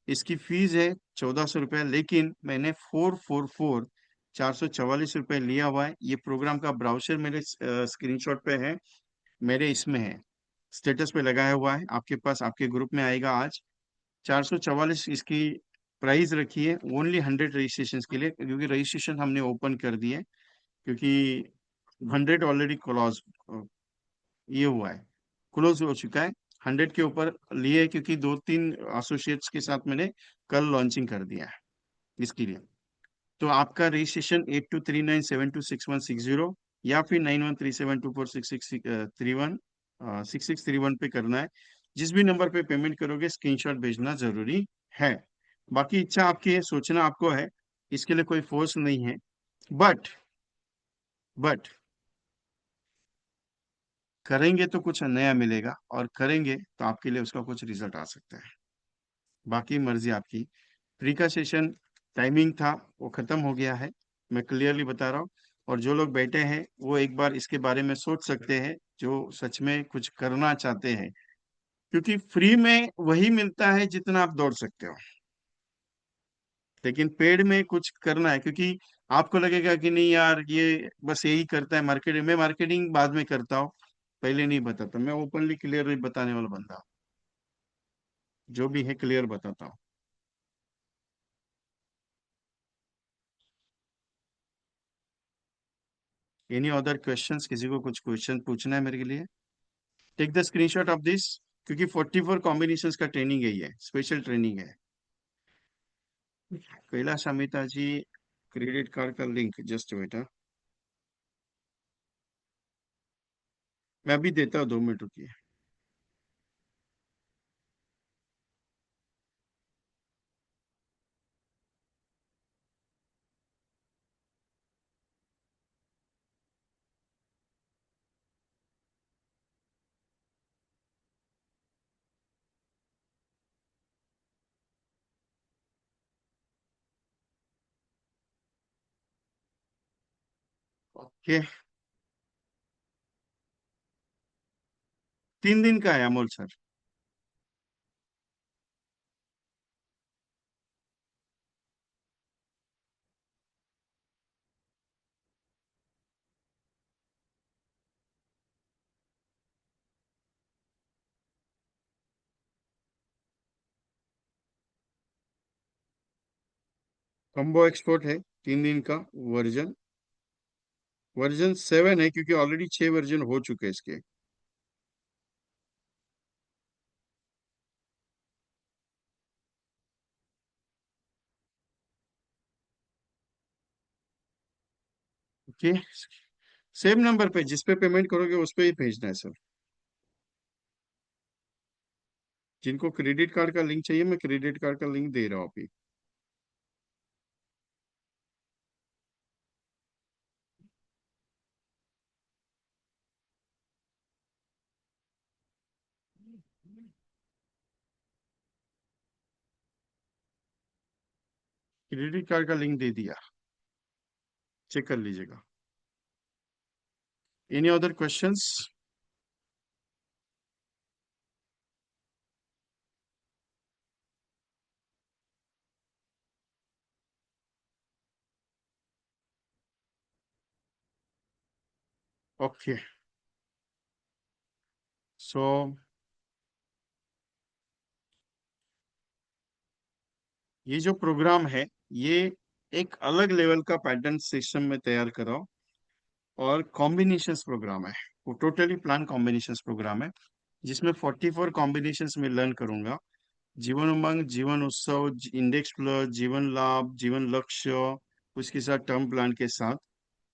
इसकी फीस है 1400 रुपया, लेकिन मैंने 444 रुपये लिया हुआ है। ये प्रोग्राम का ब्राउचर मेरे स्क्रीनशॉट पे है, मेरे इसमें है, स्टेटस पे लगाया हुआ है, आपके पास आपके ग्रुप में आएगा आज। 444 इसकी प्राइस रखी है, ओनली 100 रजिस्ट्रेशन के लिए, क्योंकि रजिस्ट्रेशन हमने ओपन कर दिए, क्योंकि 100 ऑलरेडी क्लोज ये हुआ है, क्लोज हो चुका है। 100 के ऊपर लिए, क्योंकि 2-3 एसोसिएट्स के साथ मैंने कल लॉन्चिंग कर दिया है इसके लिए। तो आपका रजिस्ट्रेशन 8239726160 या फिर 9137246631 पे करना है। जिस भी नंबर पे पेमेंट करोगे स्क्रीनशॉट भेजना जरूरी है। बाकी इच्छा आपकी है, सोचना आपको है, इसके लिए कोई फोर्स नहीं है। बट बट करेंगे तो कुछ नया मिलेगा, और करेंगे तो आपके लिए उसका कुछ रिजल्ट आ सकता है। बाकी मर्जी आपकी। फ्री का सेशन टाइमिंग था, वो खत्म हो गया है, मैं क्लियरली बता रहा हूँ। और जो लोग बैठे हैं वो एक बार इसके बारे में सोच सकते हैं, जो सच में कुछ करना चाहते हैं, क्योंकि फ्री में वही मिलता है जितना आप दौड़ सकते हो। लेकिन पेड में कुछ करना है, क्योंकि आपको लगेगा कि नहीं यार ये बस यही करता है मार्केटिंग, मैं मार्केटिंग बाद में करता हूँ, पहले नहीं बताता, मैं ओपनली क्लियर बताने वाला बंदा, जो भी है क्लियर बताता हूँ। एनी अदर क्वेश्चंस, किसी को कुछ क्वेश्चन पूछना है मेरे के लिए? Take the screenshot of this, क्योंकि 44 कॉम्बिनेशंस का ट्रेनिंग है, ये स्पेशल ट्रेनिंग है। कैलाश अमिता जी, क्रेडिट कार्ड का लिंक जस्ट बेटा, मैं अभी देता हूँ, 2 मिनट रुकिए। ओके, 3 दिन का है अमोल सर। कम्बो एक्सपोर्ट है, 3 दिन का। वर्जन वर्जन 7 है, क्योंकि ऑलरेडी 6 वर्जन हो चुके हैं इसके। ओके, सेम नंबर पे जिस पे पेमेंट करोगे उस पे ही भेजना है सर। जिनको क्रेडिट कार्ड का लिंक चाहिए, मैं क्रेडिट कार्ड का लिंक दे रहा हूँ अभी। क्रेडिट कार्ड का लिंक दे दिया, चेक कर लीजिएगा। Any other questions? ओके, सो ये जो प्रोग्राम है, ये एक अलग लेवल का पैटर्न सिस्टम में तैयार करा, और कॉम्बिनेशंस प्रोग्राम है। वो टोटली प्लान कॉम्बिनेशंस प्रोग्राम है, जिसमें 44 कॉम्बिनेशंस में लर्न करूंगा। जीवन उमंग, जीवन उत्सव, इंडेक्स प्लस, जीवन लाभ, जीवन लक्ष्य, उसके साथ टर्म प्लान के साथ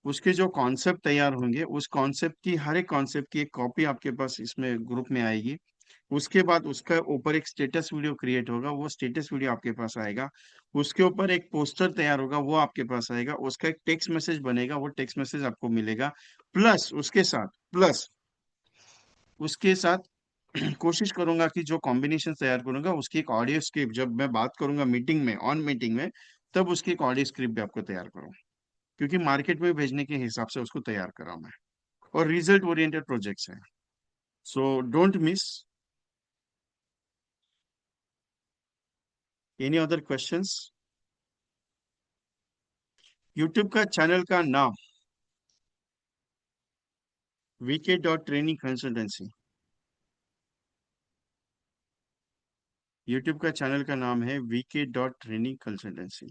उसके जो कॉन्सेप्ट तैयार होंगे, उस कॉन्सेप्ट की, हर एक कॉन्सेप्ट की एक कॉपी आपके पास इसमें ग्रुप में आएगी। उसके बाद उसका ऊपर एक स्टेटस वीडियो क्रिएट होगा, वो स्टेटस वीडियो आपके पास आएगा। उसके ऊपर एक पोस्टर तैयार होगा, वो आपके पास आएगा। उसका एक टेक्स्ट मैसेज बनेगा, वो टेक्स्ट मैसेज आपको मिलेगा। प्लस उसके साथ कोशिश करूंगा कि जो कॉम्बिनेशन तैयार करूंगा उसकी एक ऑडियो स्क्रिप्ट, जब मैं बात करूंगा मीटिंग में, ऑन मीटिंग में, तब उसकी एक ऑडियो स्क्रिप्ट भी आपको तैयार करूँ, क्योंकि मार्केट में भेजने के हिसाब से उसको तैयार करा मैं। और रिजल्ट ओरिएंटेड प्रोजेक्ट्स हैं, so don't miss. Any other questions? YouTube का चैनल का नाम VK.Training कंसल्टेंसी। यूट्यूब का चैनल का नाम है VK.Training कंसल्टेंसी।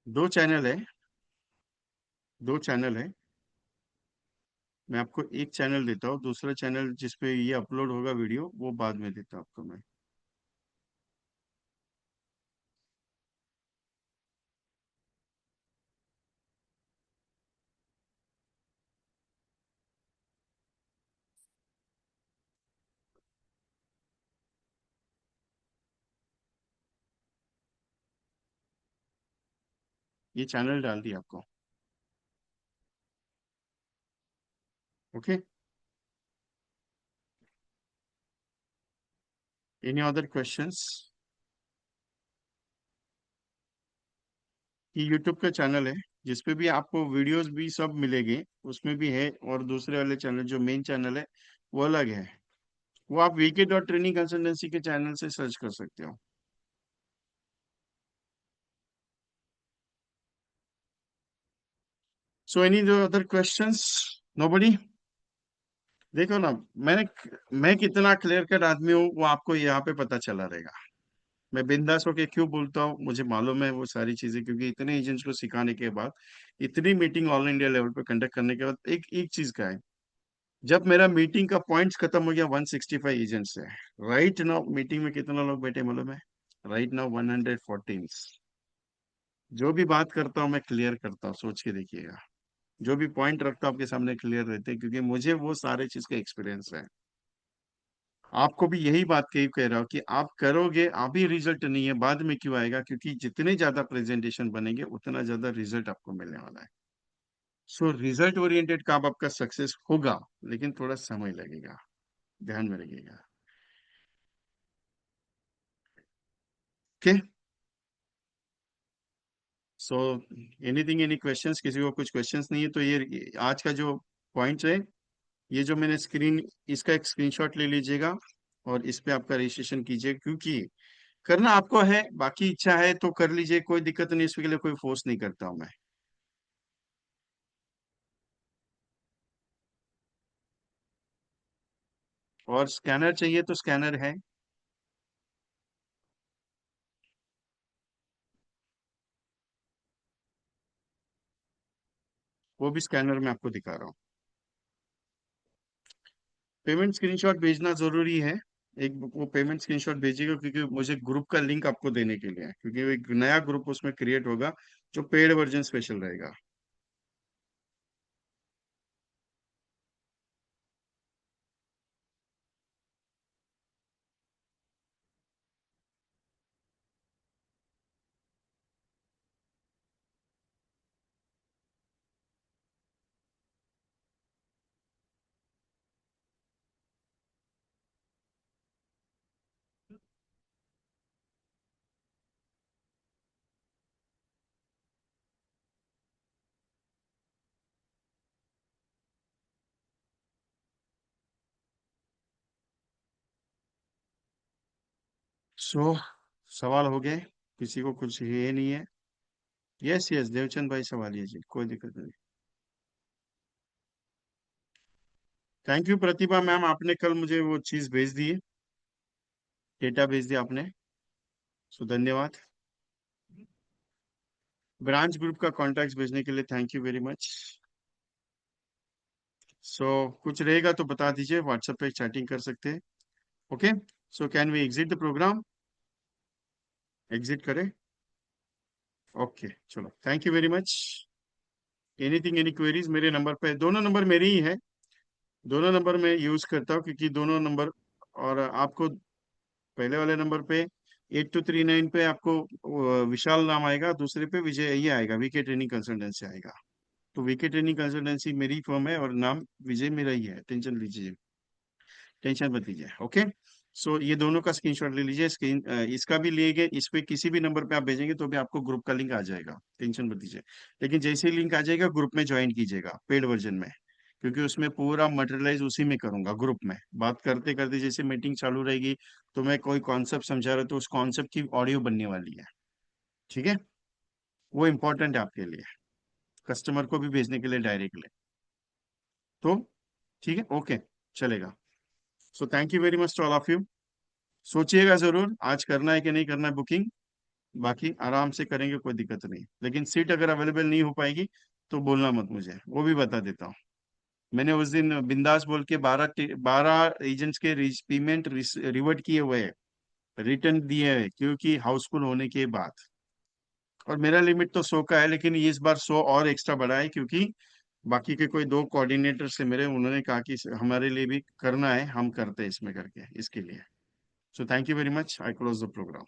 2 चैनल है, 2 चैनल है। मैं आपको एक चैनल देता हूँ, दूसरा चैनल जिसपे ये अपलोड होगा वीडियो, वो बाद में देता हूँ आपको मैं। ये चैनल डाल दिया आपको। Okay, any other questions? ये यूट्यूब का चैनल है, जिसपे भी आपको वीडियोस भी सब मिलेंगे, उसमें भी है। और दूसरे वाले चैनल जो मेन चैनल है वो अलग है। वो आप वीके डॉट ट्रेनिंग कंसल्टेंसी के चैनल से सर्च कर सकते हो। So any other questions? Nobody? देखो ना, मैंने मैं कितना क्लियर कट आदमी हूँ वो आपको यहाँ पे पता चला रहेगा। मैं बिंदास होके क्यों बोलता हूँ, मुझे मालूम है वो सारी चीजें, क्योंकि इतने एजेंट्स को सिखाने के बाद, इतनी मीटिंग ऑल इंडिया लेवल पे कंडक्ट करने के बाद एक एक चीज का है। जब मेरा मीटिंग का पॉइंट्स खत्म हो गया 165 एजेंट से, राइट नाउ मीटिंग में कितना लोग बैठे मालूम है? Right now 114। जो भी बात करता हूँ मैं क्लियर करता हूँ, सोच के देखिएगा। जो भी पॉइंट रखता हूँ आपके सामने क्लियर रहते हैं, क्योंकि मुझे वो सारे चीज का एक्सपीरियंस है। आपको भी यही बात कह रहा हूँ कि आप करोगे, अभी रिजल्ट नहीं है, बाद में क्यों आएगा? क्योंकि जितने ज्यादा प्रेजेंटेशन बनेंगे उतना ज्यादा रिजल्ट आपको मिलने वाला है। सो रिजल्ट ओरिएंटेड काम आपका सक्सेस होगा, लेकिन थोड़ा समय लगेगा, ध्यान में रखिएगा। Okay. So anything, any questions? किसी को कुछ क्वेश्चंस नहीं है तो ये आज का जो पॉइंट है, ये जो मैंने स्क्रीन, इसका एक स्क्रीनशॉट ले लीजिएगा और इस पे आपका रजिस्ट्रेशन कीजिए, क्योंकि करना आपको है, बाकी इच्छा है तो कर लीजिए, कोई दिक्कत नहीं, इसके लिए कोई फोर्स नहीं करता हूं मैं। और स्कैनर चाहिए तो स्कैनर है, वो भी स्कैनर में आपको दिखा रहा हूँ। पेमेंट स्क्रीनशॉट भेजना जरूरी है। एक वो पेमेंट स्क्रीनशॉट भेजिएगा, क्योंकि मुझे ग्रुप का लिंक आपको देने के लिए है, क्योंकि वो एक नया ग्रुप उसमें क्रिएट होगा जो पेड वर्जन स्पेशल रहेगा। सो सवाल हो गए? किसी को कुछ ये नहीं है? यस यस, देवचंद भाई सवाल जी, कोई दिक्कत नहीं। थैंक यू प्रतिभा मैम, आपने कल मुझे वो चीज भेज दी है, डेटा भेज दिया आपने। सो धन्यवाद। ब्रांच ग्रुप का कॉन्टैक्ट भेजने के लिए थैंक यू वेरी मच। सो कुछ रहेगा तो बता दीजिए, व्हाट्सएप पे चैटिंग कर सकते हैं। Okay. So can we exit the programme? Exit करें? ओके चलो, thank you very much. Anything, any queries? मेरे नंबर पे, दोनों नंबर मेरे ही है, दोनों नंबर मैं यूज करता हूँ, क्योंकि दोनों नंबर। और आपको पहले वाले नंबर पे 8239 पे आपको विशाल नाम आएगा, दूसरे पे विजय ये आएगा, वीके ट्रेनिंग कंसल्टेंसी आएगा। तो वीके ट्रेनिंग कंसल्टेंसी मेरी फर्म है और नाम विजय मेरा ही है, टेंशन लीजिए, टेंशन मत लीजिए। ओके। सो ये दोनों का स्क्रीनशॉट ले लीजिए, स्क्रीन इसका भी लिए, इस पे किसी भी नंबर पे आप भेजेंगे तो भी आपको ग्रुप का लिंक आ जाएगा, टेंशन मत लीजिए। लेकिन जैसे ही लिंक आ जाएगा ग्रुप में ज्वाइन कीजिएगा, पेड वर्जन में, क्योंकि उसमें पूरा मटेरियलाइज उसी में करूंगा, ग्रुप में बात करते करते जैसे मीटिंग चालू रहेगी, तो मैं कोई कॉन्सेप्ट समझा रहा हूं तो उस कॉन्सेप्ट की ऑडियो बनने वाली है। ठीक है। वो इंपॉर्टेंट है आपके लिए, कस्टमर को भी भेजने के लिए डायरेक्टली। तो ठीक है, ओके, चलेगा। So thank you very much to all of you. सोचिएगा जरूर आज करना है कि नहीं करना है बुकिंग, बाकी आराम से करेंगे, कोई दिक्कत नहीं। लेकिन सीट अगर अवेलेबल नहीं हो पाएगी तो बोलना मत मुझे, वो भी बता देता हूँ। मैंने उस दिन बिंदास बोल के 12 एजेंट्स के पेमेंट रिवर्ट किए हुए हैं, रिटर्न दिए हैं, क्योंकि हाउसफुल होने के बाद। और मेरा लिमिट तो 100 का है, लेकिन इस बार 100 और एक्स्ट्रा बढ़ा है, क्योंकि बाकी के कोई दो कोऑर्डिनेटर से मेरे, उन्होंने कहा कि हमारे लिए भी करना है, हम करते हैं इसमें करके, इसके लिए। So thank you very much, I close the programme.